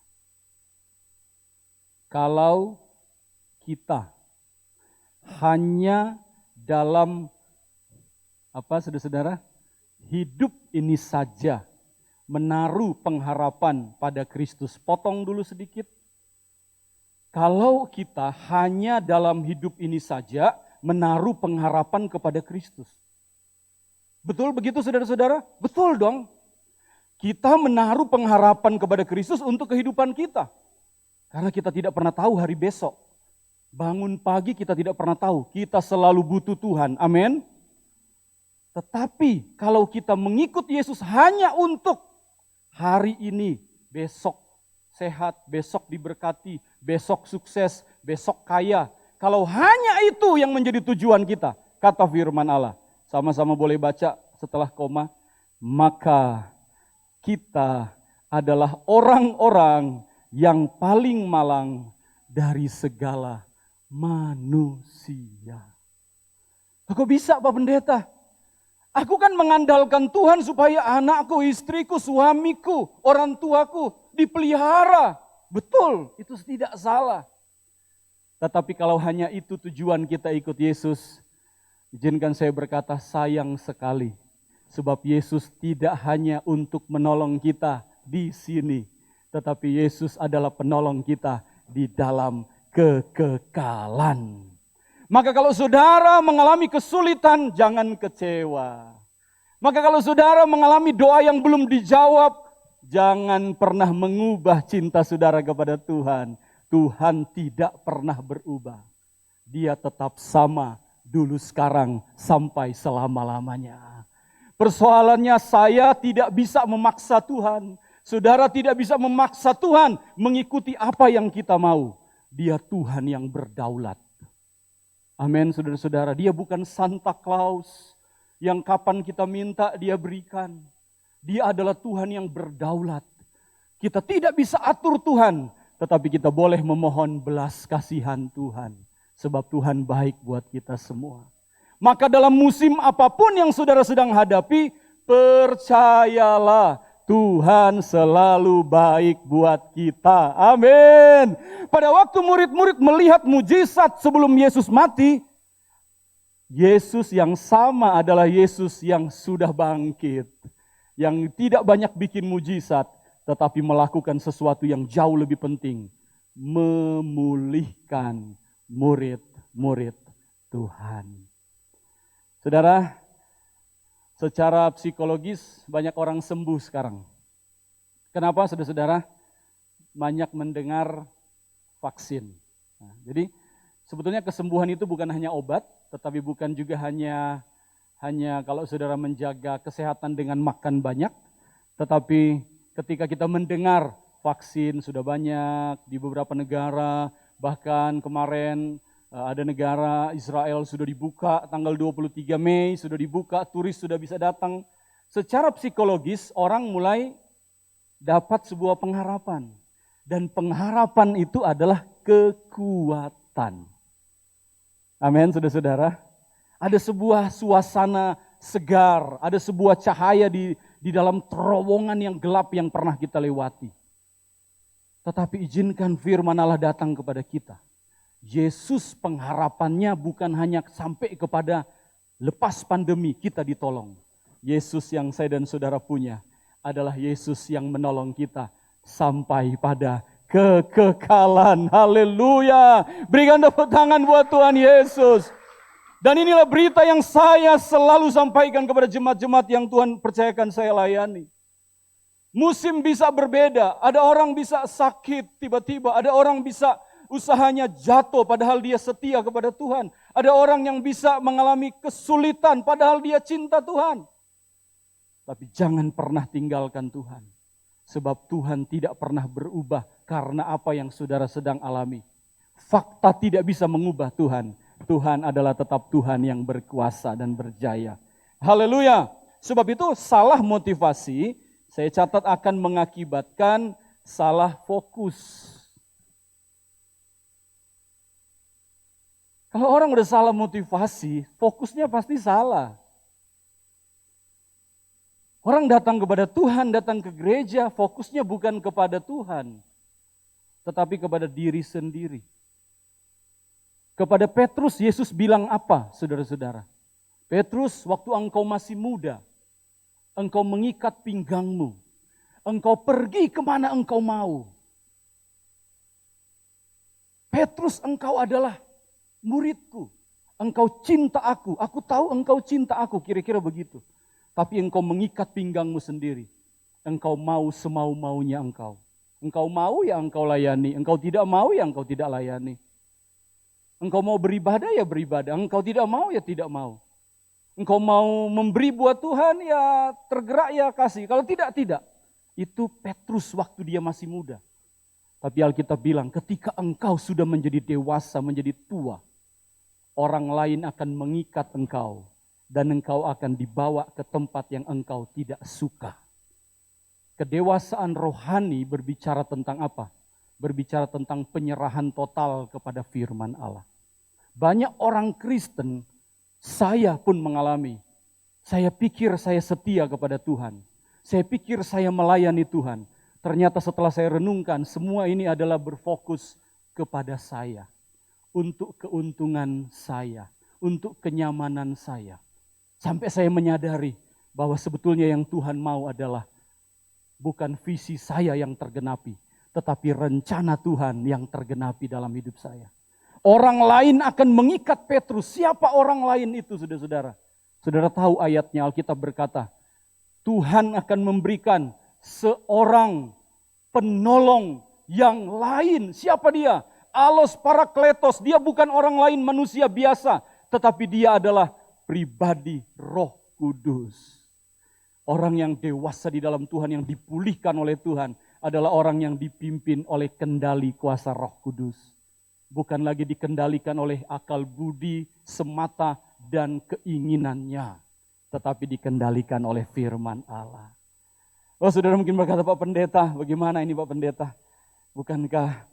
Kalau kita hanya dalam saudara-saudara, hidup ini saja menaruh pengharapan pada Kristus. Potong dulu sedikit. Kalau kita hanya dalam hidup ini saja menaruh pengharapan kepada Kristus. Betul begitu saudara-saudara? Betul dong. Kita menaruh pengharapan kepada Kristus untuk kehidupan kita. Karena kita tidak pernah tahu hari besok. Bangun pagi kita tidak pernah tahu. Kita selalu butuh Tuhan. Amin. Tetapi kalau kita mengikut Yesus hanya untuk hari ini, besok sehat, besok diberkati, besok sukses, besok kaya. Kalau hanya itu yang menjadi tujuan kita, kata firman Allah. Sama-sama boleh baca setelah koma. Maka kita adalah orang-orang yang paling malang dari segala manusia. Kok bisa Pak Pendeta? Aku kan mengandalkan Tuhan supaya anakku, istriku, suamiku, orang tuaku dipelihara. Betul, itu tidak salah. Tetapi kalau hanya itu tujuan kita ikut Yesus, izinkan saya berkata sayang sekali. Sebab Yesus tidak hanya untuk menolong kita di sini, tetapi Yesus adalah penolong kita di dalam kekekalan. Maka kalau saudara mengalami kesulitan, jangan kecewa. Maka kalau saudara mengalami doa yang belum dijawab, jangan pernah mengubah cinta saudara kepada Tuhan. Tuhan tidak pernah berubah. Dia tetap sama dulu, sekarang, sampai selama-lamanya. Persoalannya saya tidak bisa memaksa Tuhan. Saudara tidak bisa memaksa Tuhan mengikuti apa yang kita mau. Dia Tuhan yang berdaulat. Amin saudara-saudara. Dia bukan Santa Claus yang kapan kita minta dia berikan. Dia adalah Tuhan yang berdaulat. Kita tidak bisa atur Tuhan. Tetapi kita boleh memohon belas kasihan Tuhan. Sebab Tuhan baik buat kita semua. Maka dalam musim apapun yang saudara sedang hadapi, percayalah Tuhan selalu baik buat kita. Amin. Pada waktu murid-murid melihat mujizat sebelum Yesus mati, Yesus yang sama adalah Yesus yang sudah bangkit. Yang tidak banyak bikin mujizat, tetapi melakukan sesuatu yang jauh lebih penting. Memulihkan murid-murid Tuhan. Saudara, secara psikologis banyak orang sembuh sekarang. Kenapa saudara-saudara? Banyak mendengar vaksin. Nah, jadi sebetulnya kesembuhan itu bukan hanya obat, tetapi bukan juga hanya kalau saudara menjaga kesehatan dengan makan banyak, tetapi ketika kita mendengar vaksin sudah banyak di beberapa negara, bahkan kemarin ada negara Israel sudah dibuka, tanggal 23 Mei sudah dibuka, turis sudah bisa datang. Secara psikologis orang mulai dapat sebuah pengharapan. Dan pengharapan itu adalah kekuatan. Amin, saudara-saudara. Ada sebuah suasana segar, ada sebuah cahaya di dalam terowongan yang gelap yang pernah kita lewati. Tetapi izinkan firman Allah datang kepada kita. Yesus pengharapannya bukan hanya sampai kepada lepas pandemi kita ditolong. Yesus yang saya dan saudara punya adalah Yesus yang menolong kita sampai pada kekekalan. Haleluya. Berikan tepuk tangan buat Tuhan Yesus. Dan inilah berita yang saya selalu sampaikan kepada jemaat-jemaat yang Tuhan percayakan saya layani. Musim bisa berbeda, ada orang bisa sakit tiba-tiba, ada orang bisa usahanya jatuh padahal dia setia kepada Tuhan. Ada orang yang bisa mengalami kesulitan padahal dia cinta Tuhan. Tapi jangan pernah tinggalkan Tuhan. Sebab Tuhan tidak pernah berubah karena apa yang saudara sedang alami. Fakta tidak bisa mengubah Tuhan. Tuhan adalah tetap Tuhan yang berkuasa dan berjaya. Haleluya. Sebab itu salah motivasi, saya catat akan mengakibatkan salah fokus. Kalau orang udah salah motivasi, fokusnya pasti salah. Orang datang kepada Tuhan, datang ke gereja, fokusnya bukan kepada Tuhan, tetapi kepada diri sendiri. Kepada Petrus, Yesus bilang apa, saudara-saudara? Petrus, waktu engkau masih muda, engkau mengikat pinggangmu, engkau pergi kemana engkau mau. Petrus, engkau adalah muridku, engkau cinta aku tahu engkau cinta aku, kira-kira begitu. Tapi engkau mengikat pinggangmu sendiri. Engkau mau semau-maunya engkau. Engkau mau ya engkau layani. Engkau tidak mau ya engkau tidak layani. Engkau mau beribadah ya beribadah. Engkau tidak mau ya tidak mau. Engkau mau memberi buat Tuhan ya tergerak ya kasih. Kalau tidak, tidak. Itu Petrus waktu dia masih muda. Tapi Alkitab bilang ketika engkau sudah menjadi dewasa, menjadi tua. Orang lain akan mengikat engkau. Dan engkau akan dibawa ke tempat yang engkau tidak suka. Kedewasaan rohani berbicara tentang apa? Berbicara tentang penyerahan total kepada firman Allah. Banyak orang Kristen, saya pun mengalami. Saya pikir saya setia kepada Tuhan. Saya pikir saya melayani Tuhan. Ternyata setelah saya renungkan, semua ini adalah berfokus kepada saya. Untuk keuntungan saya. Untuk kenyamanan saya. Sampai saya menyadari bahwa sebetulnya yang Tuhan mau adalah bukan visi saya yang tergenapi, tetapi rencana Tuhan yang tergenapi dalam hidup saya. Orang lain akan mengikat Petrus. Siapa orang lain itu, saudara-saudara? Saudara tahu ayatnya, Alkitab berkata, Tuhan akan memberikan seorang penolong yang lain. Siapa dia? Allos Parakletos. Dia bukan orang lain manusia biasa, tetapi dia adalah pribadi Roh Kudus. Orang yang dewasa di dalam Tuhan, yang dipulihkan oleh Tuhan, adalah orang yang dipimpin oleh kendali kuasa Roh Kudus. Bukan lagi dikendalikan oleh akal budi semata dan keinginannya, tetapi dikendalikan oleh firman Allah. Oh, saudara mungkin berkata, Pak Pendeta, bagaimana ini Pak Pendeta? Bukankah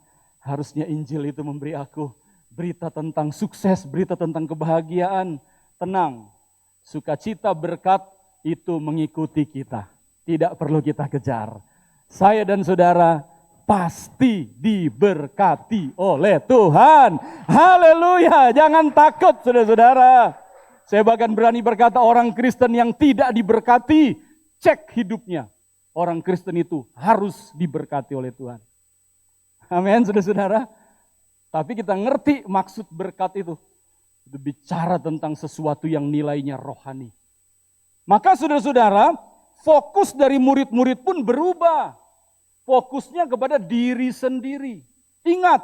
harusnya Injil itu memberi aku berita tentang sukses, berita tentang kebahagiaan? Tenang, sukacita berkat itu mengikuti kita. Tidak perlu kita kejar. Saya dan saudara pasti diberkati oleh Tuhan. Haleluya, jangan takut saudara-saudara. Saya bahkan berani berkata orang Kristen yang tidak diberkati, cek hidupnya. Orang Kristen itu harus diberkati oleh Tuhan. Amin saudara-saudara. Tapi kita ngerti maksud berkat itu. Itu bicara tentang sesuatu yang nilainya rohani. Maka saudara-saudara, fokus dari murid-murid pun berubah. Fokusnya kepada diri sendiri. Ingat,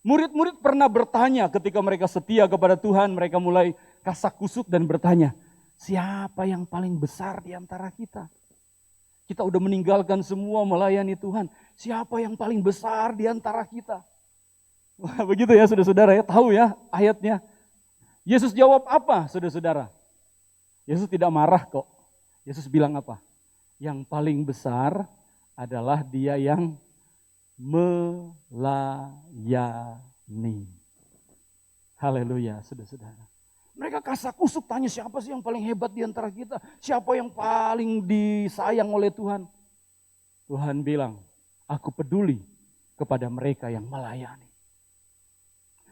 murid-murid pernah bertanya ketika mereka setia kepada Tuhan, mereka mulai kasak kusuk dan bertanya, siapa yang paling besar di antara kita? Kita udah meninggalkan semua melayani Tuhan. Siapa yang paling besar di antara kita? Wah, begitu ya saudara-saudara ya, tahu ya ayatnya. Yesus jawab apa saudara-saudara? Yesus tidak marah kok. Yesus bilang apa? Yang paling besar adalah dia yang melayani. Haleluya saudara-saudara. Mereka kasak kusuk tanya siapa sih yang paling hebat di antara kita? Siapa yang paling disayang oleh Tuhan? Tuhan bilang, aku peduli kepada mereka yang melayani.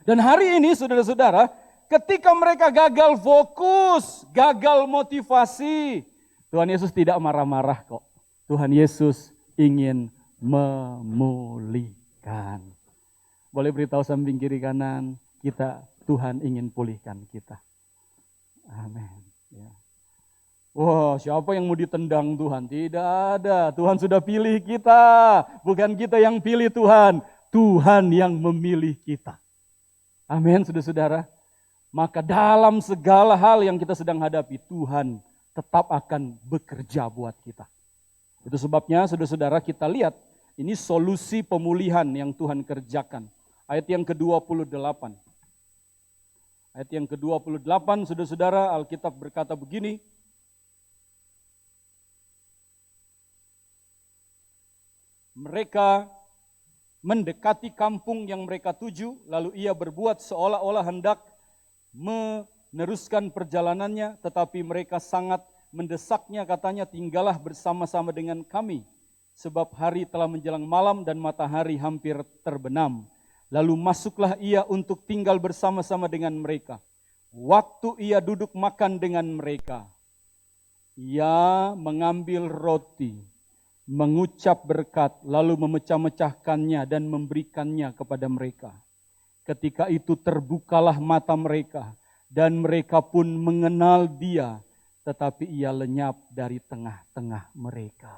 Dan hari ini saudara-saudara, ketika mereka gagal fokus, gagal motivasi, Tuhan Yesus tidak marah-marah kok. Tuhan Yesus ingin memulihkan. pulihkan. Boleh beritahu samping kiri kanan, Tuhan ingin pulihkan kita. Amin. Ya. Wah, siapa yang mau ditendang Tuhan? Tidak ada. Tuhan sudah pilih kita. Bukan kita yang pilih Tuhan. Tuhan yang memilih kita. Amin, saudara-saudara. Maka dalam segala hal yang kita sedang hadapi, Tuhan tetap akan bekerja buat kita. Itu sebabnya saudara-saudara kita lihat, ini solusi pemulihan yang Tuhan kerjakan. Ayat yang ke-28. Ayat yang ke-28, saudara-saudara, Alkitab berkata begini. Mereka mendekati kampung yang mereka tuju, lalu ia berbuat seolah-olah hendak meneruskan perjalanannya, tetapi mereka sangat mendesaknya, katanya, tinggallah bersama-sama dengan kami, sebab hari telah menjelang malam dan matahari hampir terbenam. Lalu masuklah ia untuk tinggal bersama-sama dengan mereka. Waktu ia duduk makan dengan mereka, ia mengambil roti, mengucap berkat, lalu memecah-mecahkannya dan memberikannya kepada mereka. Ketika itu terbukalah mata mereka, dan mereka pun mengenal dia, tetapi ia lenyap dari tengah-tengah mereka.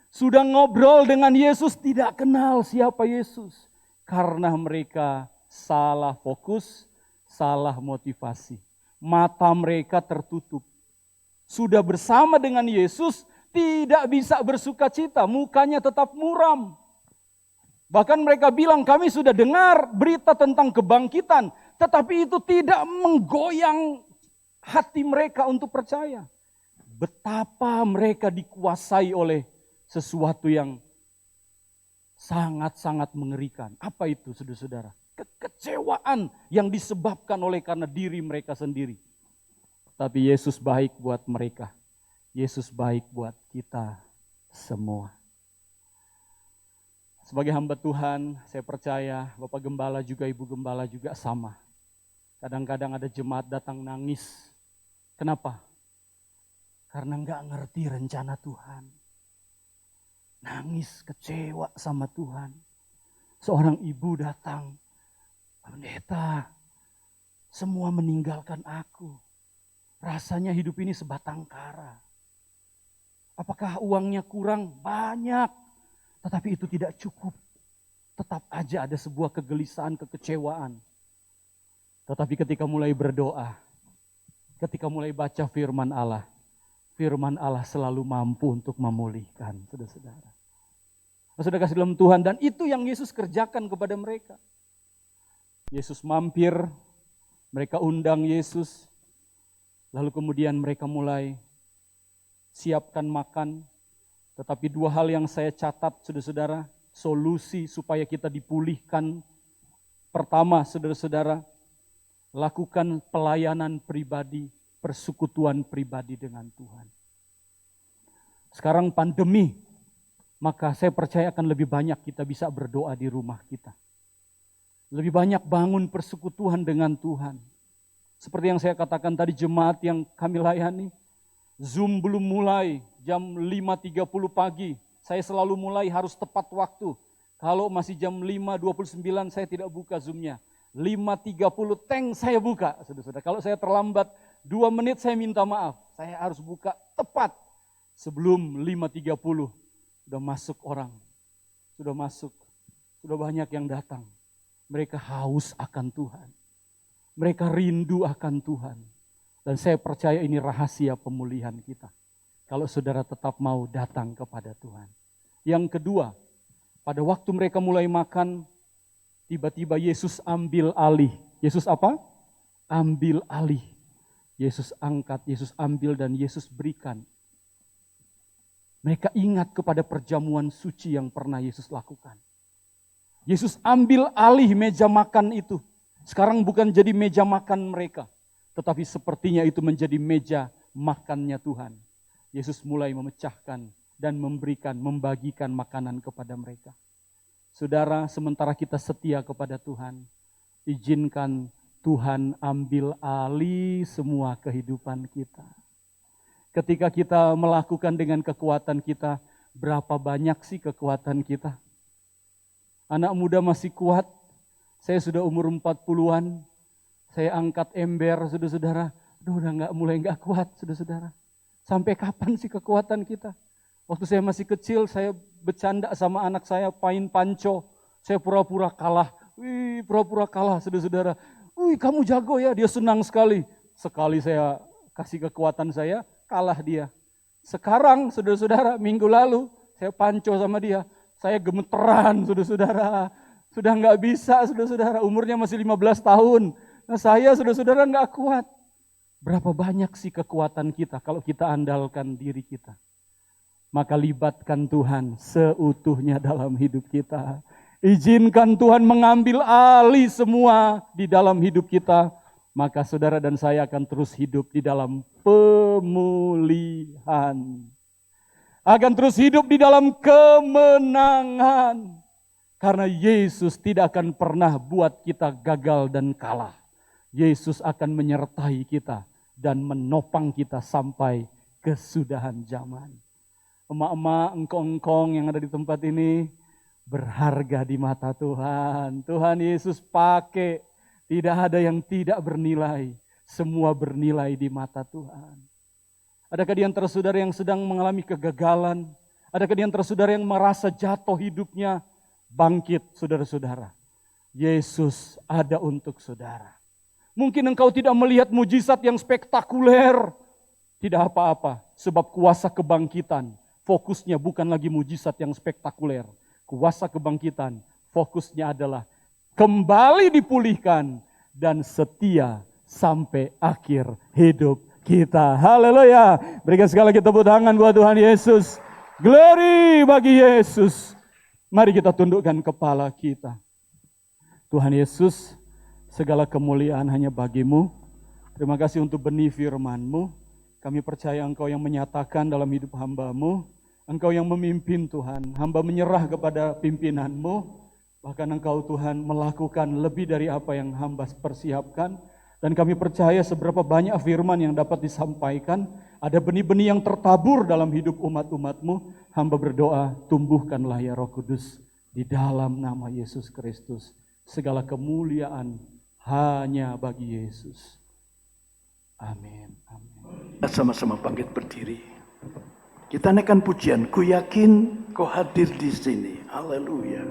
Sudah ngobrol dengan Yesus, tidak kenal siapa Yesus. Karena mereka salah fokus, salah motivasi. Mata mereka tertutup. Sudah bersama dengan Yesus, tidak bisa bersuka cita, mukanya tetap muram. Bahkan mereka bilang, kami sudah dengar berita tentang kebangkitan, tetapi itu tidak menggoyang hati mereka untuk percaya. Betapa mereka dikuasai oleh sesuatu yang sangat-sangat mengerikan. Apa itu, saudara-saudara? Kekecewaan yang disebabkan oleh karena diri mereka sendiri. Tapi Yesus baik buat mereka. Yesus baik buat kita semua. Sebagai hamba Tuhan, saya percaya Bapak Gembala juga, Ibu Gembala juga sama. Kadang-kadang ada jemaat datang nangis. Kenapa? Karena nggak ngerti rencana Tuhan. Nangis, kecewa sama Tuhan. Seorang ibu datang, pendeta, semua meninggalkan aku. Rasanya hidup ini sebatang kara. Apakah uangnya kurang? Banyak. Tetapi itu tidak cukup. Tetap aja ada sebuah kegelisahan, kekecewaan. Tetapi ketika mulai berdoa, ketika mulai baca firman Allah selalu mampu untuk memulihkan, saudara-saudara. Saudara kasih dalam Tuhan, dan itu yang Yesus kerjakan kepada mereka. Yesus mampir, mereka undang Yesus, lalu kemudian mereka mulai siapkan makan. Tetapi dua hal yang saya catat, saudara-saudara, solusi supaya kita dipulihkan. Pertama, saudara-saudara, lakukan pelayanan pribadi, persekutuan pribadi dengan Tuhan. Sekarang pandemi, maka saya percaya akan lebih banyak kita bisa berdoa di rumah kita. Lebih banyak bangun persekutuan dengan Tuhan. Seperti yang saya katakan tadi, jemaat yang kami layani, Zoom belum mulai, jam 5.30 pagi. Saya selalu mulai harus tepat waktu. Kalau masih jam 5.29 saya tidak buka Zoom-nya. 5.30 tank saya buka, saudara-saudara. Kalau saya terlambat 2 menit saya minta maaf. Saya harus buka tepat sebelum 5.30. Sudah masuk orang. Sudah masuk. Sudah banyak yang datang. Mereka haus akan Tuhan. Mereka rindu akan Tuhan. Dan saya percaya ini rahasia pemulihan kita. Kalau saudara tetap mau datang kepada Tuhan. Yang kedua, pada waktu mereka mulai makan, tiba-tiba Yesus ambil alih. Yesus apa? Ambil alih. Yesus angkat, Yesus ambil dan Yesus berikan. Mereka ingat kepada perjamuan suci yang pernah Yesus lakukan. Yesus ambil alih meja makan itu. Sekarang bukan jadi meja makan mereka, tetapi sepertinya itu menjadi meja makannya Tuhan. Yesus mulai memecahkan dan memberikan, membagikan makanan kepada mereka. Saudara, sementara kita setia kepada Tuhan, izinkan Tuhan ambil alih semua kehidupan kita. Ketika kita melakukan dengan kekuatan kita, berapa banyak sih kekuatan kita? Anak muda masih kuat. Saya sudah umur 40-an. Saya angkat ember, saudara-saudara. Aduh, udah mulai nggak kuat, saudara-saudara. Sampai kapan sih kekuatan kita? Waktu saya masih kecil, saya bercanda sama anak saya, main panco. Saya pura-pura kalah. Wih, pura-pura kalah, saudara-saudara. Wih, kamu jago ya, dia senang sekali. Sekali saya kasih kekuatan saya, kalah dia. Sekarang, saudara-saudara, minggu lalu, saya panco sama dia. Saya gemeteran, saudara-saudara. Sudah nggak bisa, saudara-saudara. Umurnya masih 15 tahun. Nah, saya, saudara-saudara, nggak kuat. Berapa banyak sih kekuatan kita kalau kita andalkan diri kita. Maka libatkan Tuhan seutuhnya dalam hidup kita. Izinkan Tuhan mengambil alih semua di dalam hidup kita. Maka saudara dan saya akan terus hidup di dalam pemulihan. Akan terus hidup di dalam kemenangan. Karena Yesus tidak akan pernah buat kita gagal dan kalah. Yesus akan menyertai kita dan menopang kita sampai kesudahan zaman. Emak-emak, engkong-engkong yang ada di tempat ini berharga di mata Tuhan. Tuhan Yesus pakai, tidak ada yang tidak bernilai. Semua bernilai di mata Tuhan. Adakah di antara saudara yang sedang mengalami kegagalan? Adakah di antara saudara yang merasa jatuh hidupnya? Bangkit, saudara-saudara. Yesus ada untuk saudara. Mungkin engkau tidak melihat mujizat yang spektakuler. Tidak apa-apa, sebab kuasa kebangkitan fokusnya bukan lagi mujizat yang spektakuler. Kuasa kebangkitan fokusnya adalah kembali dipulihkan dan setia sampai akhir hidup kita. Haleluya. Berikan sekali lagi tepuk tangan buat Tuhan Yesus. Glory bagi Yesus. Mari kita tundukkan kepala kita. Tuhan Yesus, segala kemuliaan hanya bagimu. Terima kasih untuk benih firman-Mu. Kami percaya Engkau yang menyatakan dalam hidup hamba-Mu. Engkau yang memimpin Tuhan. Hamba menyerah kepada pimpinan-Mu. Bahkan Engkau Tuhan melakukan lebih dari apa yang hamba persiapkan. Dan kami percaya seberapa banyak firman yang dapat disampaikan. Ada benih-benih yang tertabur dalam hidup umat-umat-Mu. Hamba berdoa, tumbuhkanlah ya Roh Kudus. Di dalam nama Yesus Kristus. Segala kemuliaan hanya bagi Yesus. Amin. Amin. Sama-sama bangkit berdiri. Kita naikkan pujian. Ku yakin Kau hadir di sini. Haleluya.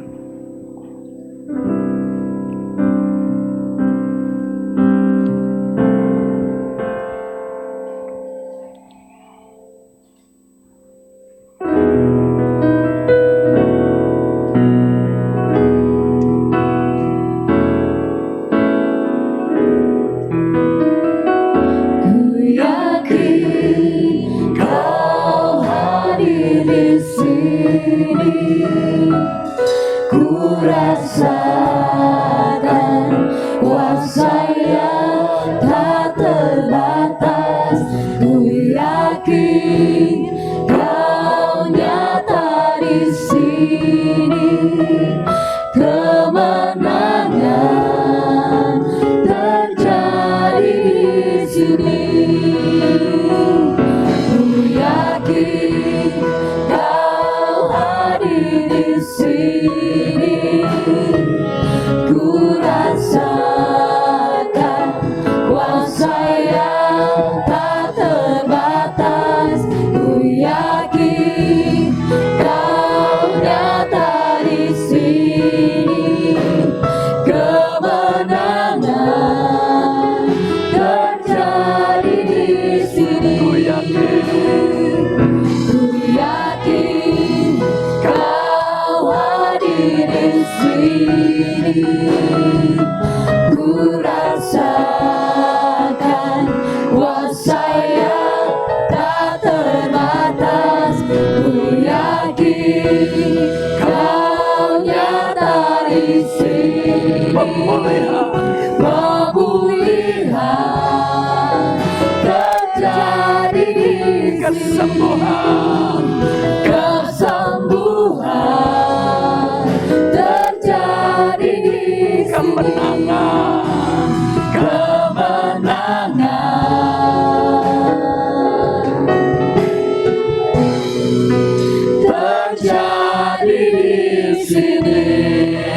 Terjadi di sini.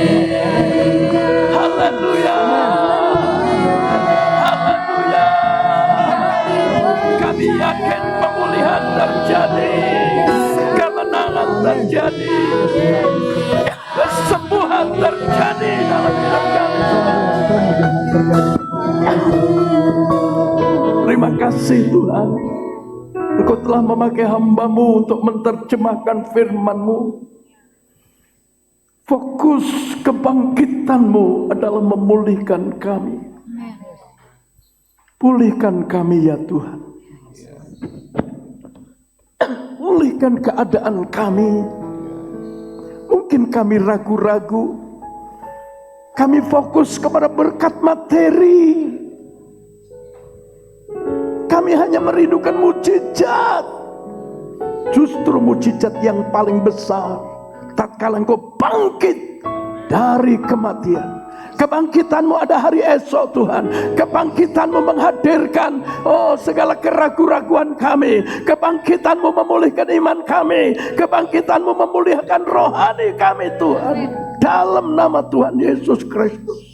biarkan pemulihan terjadi, kemenangan terjadi, kesembuhan terjadi dalam hidup kami. Terima kasih Tuhan, Engkau telah memakai hamba-Mu untuk menerjemahkan firman-Mu. Fokus kebangkitan-Mu adalah memulihkan kami. Pulihkan kami ya Tuhan. Pulihkan keadaan kami. Mungkin kami ragu-ragu. Kami fokus kepada berkat materi. Kami hanya merindukan mujizat. Justru mujizat yang paling besar tatkala Engkau bangkit dari kematian. Kebangkitan-Mu ada hari esok Tuhan. Kebangkitan-Mu menghadirkan segala keraguan-raguan kami. Kebangkitan-Mu memulihkan iman kami. Kebangkitan-Mu memulihkan rohani kami Tuhan. Dalam nama Tuhan Yesus Kristus.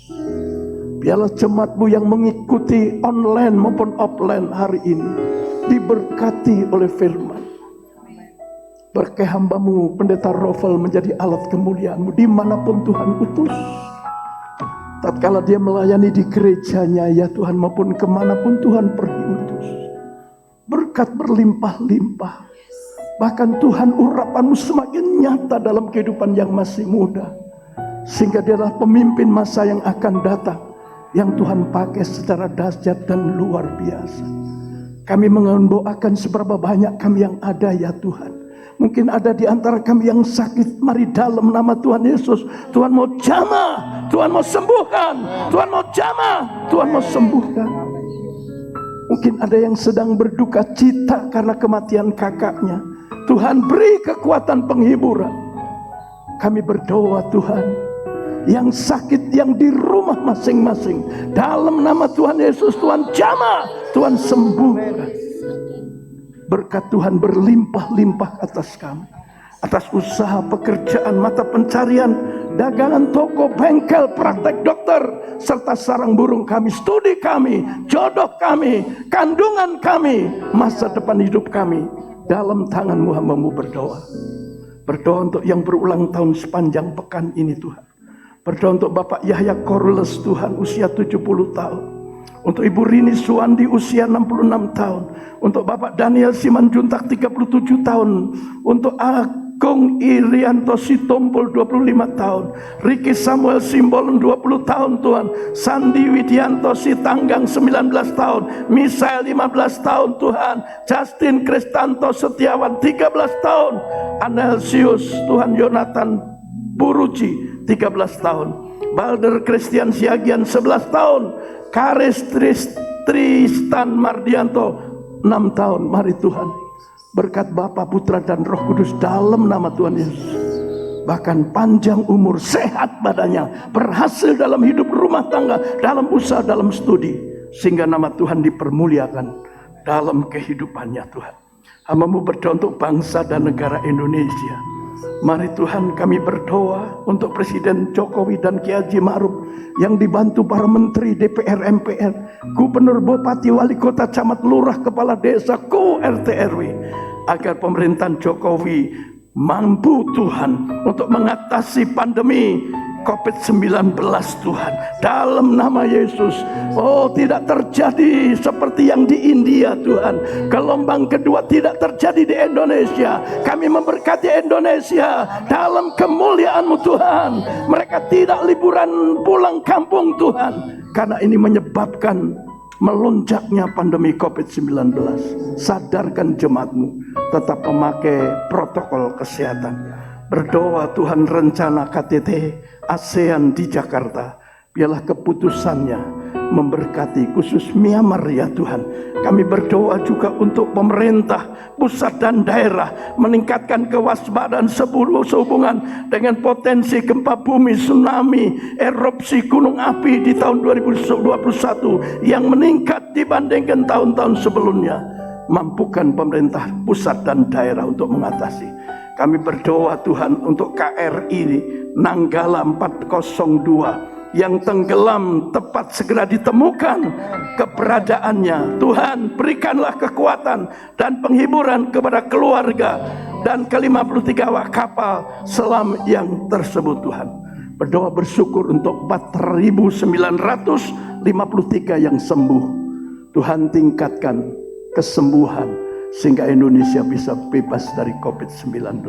Biarlah jemaat-Mu yang mengikuti online maupun offline hari ini diberkati oleh firman. Berkah hamba-Mu Pendeta Rofel menjadi alat kemuliaan-Mu dimanapun Tuhan utus. Tatkala dia melayani di gerejanya ya Tuhan, maupun kemanapun Tuhan pergi utus, berkat berlimpah-limpah. Bahkan Tuhan, urapan-Mu semakin nyata dalam kehidupan yang masih muda, sehingga dia adalah pemimpin masa yang akan datang, yang Tuhan pakai secara dahsyat dan luar biasa. Kami mendoakan seberapa banyak kami yang ada ya Tuhan. Mungkin ada di antara kami yang sakit. Mari dalam nama Tuhan Yesus, Tuhan mau jamah, Tuhan mau sembuhkan, Tuhan mau jamah, Tuhan mau sembuhkan. Mungkin ada yang sedang berduka cita karena kematian kakaknya. Tuhan beri kekuatan penghiburan. Kami berdoa Tuhan, yang sakit yang di rumah masing-masing, dalam nama Tuhan Yesus, Tuhan jamah, Tuhan sembuhkan. Berkat Tuhan berlimpah-limpah atas kami, atas usaha, pekerjaan, mata pencarian, dagangan, toko, bengkel, praktek dokter, serta sarang burung kami, studi kami, jodoh kami, kandungan kami, masa depan hidup kami. Dalam tangan-Mu hamba-Mu berdoa. Berdoa untuk yang berulang tahun sepanjang pekan ini Tuhan. Berdoa untuk Bapak Yahya Korles Tuhan, usia 70 tahun. Untuk Ibu Rini Suwandi usia 66 tahun. Untuk Bapak Daniel Simanjuntak 37 tahun. Untuk Agung Irianto Sitompul 25 tahun. Riki Samuel Simbolon 20 tahun Tuhan. Sandi Widianto Sitanggang 19 tahun. Misael 15 tahun Tuhan. Justin Kristanto Setiawan 13 tahun. Anelsius Tuhan Yonatan Buruji 13 tahun. Balder Christian Siagian 11 tahun. Karis Tristan Mardianto 6 tahun. Mari Tuhan, berkat Bapa, Putra dan Roh Kudus dalam nama Tuhan Yesus. Bahkan panjang umur, sehat badannya, berhasil dalam hidup rumah tangga, dalam usaha, dalam studi, sehingga nama Tuhan dipermuliakan dalam kehidupannya Tuhan. Hamba-Mu berdoa untuk bangsa dan negara Indonesia. Mari Tuhan, kami berdoa untuk Presiden Jokowi dan Kiai Haji Ma'ruf yang dibantu para menteri, DPR, MPR, Gubernur, Bupati, Wali Kota, Camat, Lurah, Kepala Desa, RT RW, agar pemerintahan Jokowi mampu Tuhan untuk mengatasi pandemi COVID-19 Tuhan, dalam nama Yesus. Oh, tidak terjadi seperti yang di India Tuhan. Gelombang kedua tidak terjadi di Indonesia. Kami memberkati Indonesia dalam kemuliaan-Mu Tuhan. Mereka tidak liburan pulang kampung Tuhan, karena ini menyebabkan melonjaknya pandemi COVID-19. Sadarkan jemaat-Mu tetap memakai protokol kesehatan. Berdoa Tuhan, rencana KTT ASEAN di Jakarta, biarlah keputusannya memberkati khusus Myanmar ya Tuhan. Kami berdoa juga untuk pemerintah pusat dan daerah meningkatkan kewaspadaan sehubungan dengan potensi gempa bumi, tsunami, erupsi gunung api di tahun 2021 yang meningkat dibandingkan tahun-tahun sebelumnya. Mampukan pemerintah pusat dan daerah untuk mengatasi. Kami berdoa Tuhan untuk KRI Nanggala 402 yang tenggelam tepat segera ditemukan keberadaannya. Tuhan, berikanlah kekuatan dan penghiburan kepada keluarga dan ke-53 awak kapal selam yang tersebut. Tuhan, berdoa bersyukur untuk 4.953 yang sembuh. Tuhan, tingkatkan kesembuhan sehingga Indonesia bisa bebas dari COVID-19.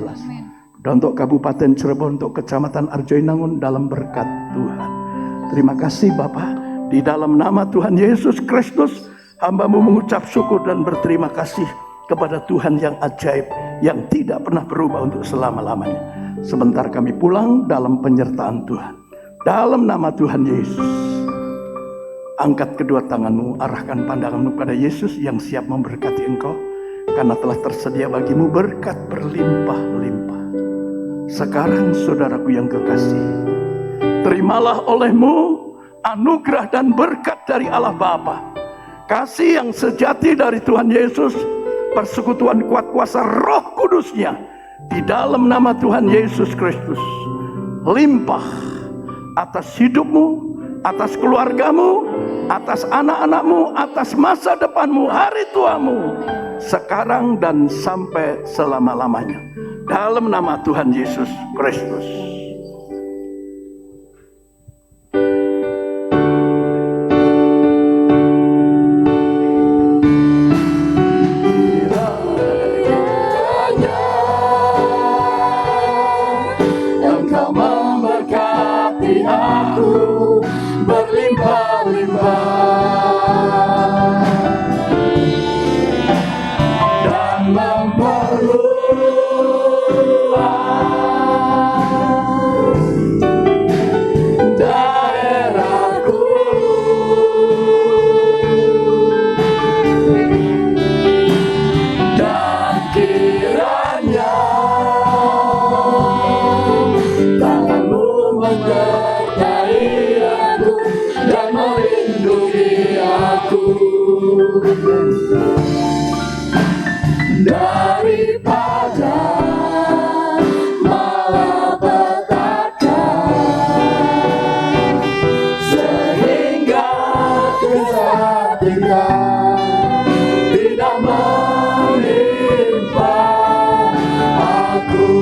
Dan untuk Kabupaten Cirebon, untuk Kecamatan Arjoinangun dalam berkat Tuhan. Terima kasih Bapa, di dalam nama Tuhan Yesus Kristus, hamba-Mu mengucap syukur dan berterima kasih kepada Tuhan yang ajaib, yang tidak pernah berubah untuk selama-lamanya. Sebentar kami pulang dalam penyertaan Tuhan. Dalam nama Tuhan Yesus, angkat kedua tanganmu, arahkan pandanganmu pada Yesus yang siap memberkati engkau, karena telah tersedia bagimu berkat berlimpah-limpah. Sekarang saudaraku yang kekasih, terimalah olehmu anugerah dan berkat dari Allah Bapa, kasih yang sejati dari Tuhan Yesus, persekutuan kuat kuasa Roh Kudusnya di dalam nama Tuhan Yesus Kristus limpah atas hidupmu, atas keluargamu, atas anak-anakmu, atas masa depanmu, hari tuamu, sekarang dan sampai selama-lamanya. Dalam nama Tuhan Yesus Kristus. Engkau memberkati aku berlimpah-limpah dan memperluas daerahku, dan kiranya tanganmu menyertai aku dan melindungi aku daripada malapetaka, sehingga kesatian tidak menimpa aku.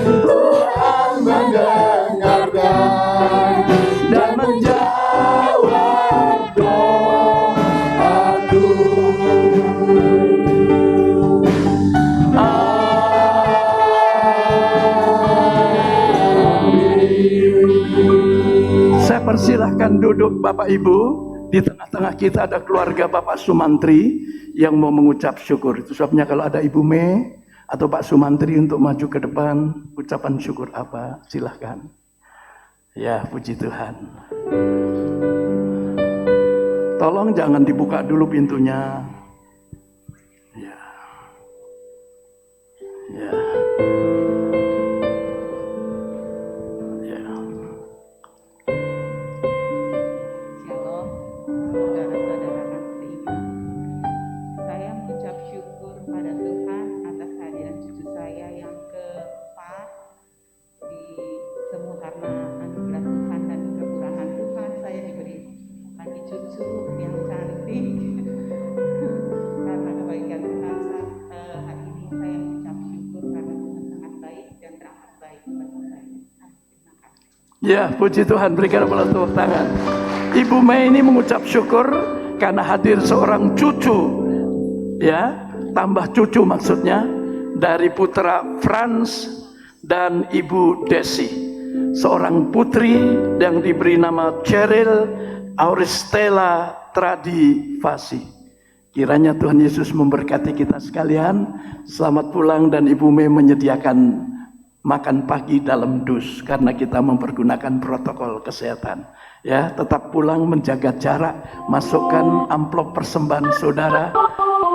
Tuhan mendengarkan dan menjawab doaku. Amin. Saya persilahkan duduk Bapak Ibu. Di tengah-tengah kita ada keluarga Bapak Sumantri yang mau mengucap syukur. Itu sebabnya kalau ada Ibu Mei atau Pak Sumantri untuk maju ke depan, ucapan syukur apa? Silahkan. Ya, puji Tuhan. Tolong jangan dibuka dulu pintunya. Ya. Ya. Ya. Shalom, saudara-saudara kasih. Saya mengucap syukur pada Tuhan atas kehadiran cucu saya yang keempat. Semua karena anugerah Tuhan dan kemurahan Tuhan, saya diberi lagi cucu yang cantik. Karena kebaikan Tuhan, hari ini saya mengucap syukur karena Tuhan sangat baik dan teramat baik kepada saya. Terima kasih. Ya, puji Tuhan, berikan tepuk tangan. Ibu Mei ini mengucap syukur karena hadir seorang cucu, ya, tambah cucu maksudnya, dari putra Franz dan Ibu Desi, seorang putri yang diberi nama Cheryl Auristela Tradifasi. Kiranya Tuhan Yesus memberkati kita sekalian. Selamat pulang, dan Ibu Mei menyediakan makan pagi dalam dus karena kita mempergunakan protokol kesehatan. Ya, tetap pulang menjaga jarak, masukkan amplop persembahan saudara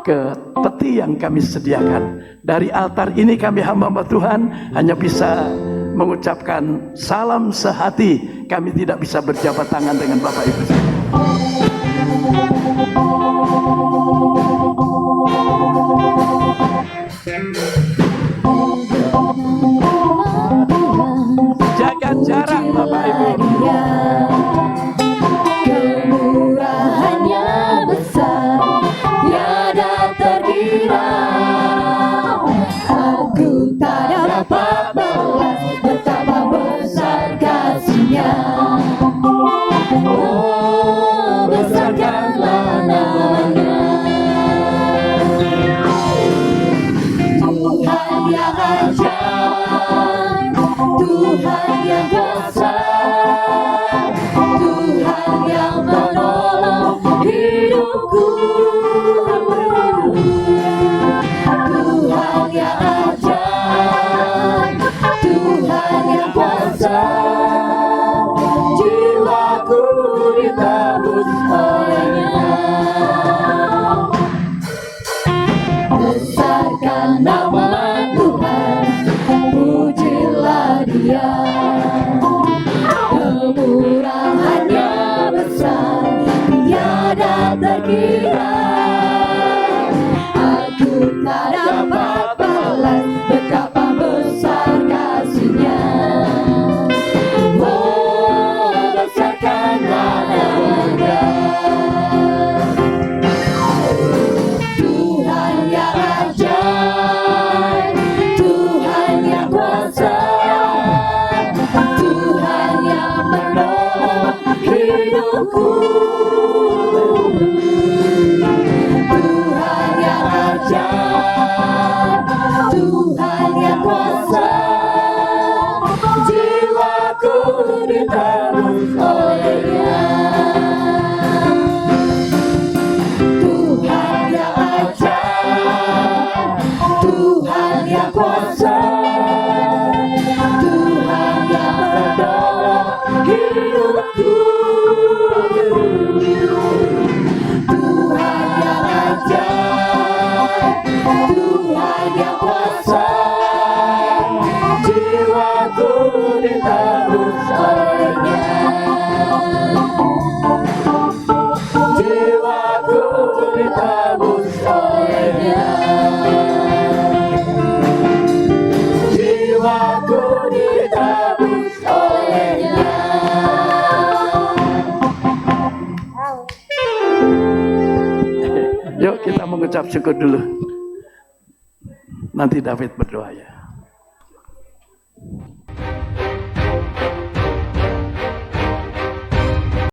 ke peti yang kami sediakan. Dari altar ini kami hamba-hamba Tuhan hanya bisa mengucapkan salam sehati. Kami tidak bisa berjabat tangan dengan Bapak Ibu. Oh, besarkanlah namanya. Tuhan yang ajaib, Tuhan yang kuasa, Tuhan yang menolong hidupku. Tuhan yang ajaib, Tuhan yang kuasa, jiwaku ditebus olehnya. Besarkan nama Tuhan, pujilah Dia. Kemurahannya besar, tiada terkira. Aku tak dapat balas betapa besar kasih-Nya. Oh, besarkanlah nama-Nya. Tuhan yang ajaib, Tuhan yang kuasa, Tuhan yang menolong hidupku. Tuhan yang ajaib, Tuhan yang kuasa, jiwaku ditebus olehnya. Tuhan yang ajaib, Tuhan yang kuasa, Tuhan yang menolong hidupku. Tuhan yang ajaib, Tuhan yang kuasa, jiwaku ditebus olehnya. Jiwaku ditebus olehnya. Jiwaku ditebus olehnya. Yuk kita mengucap syukur dulu. Nanti David berdoa ya.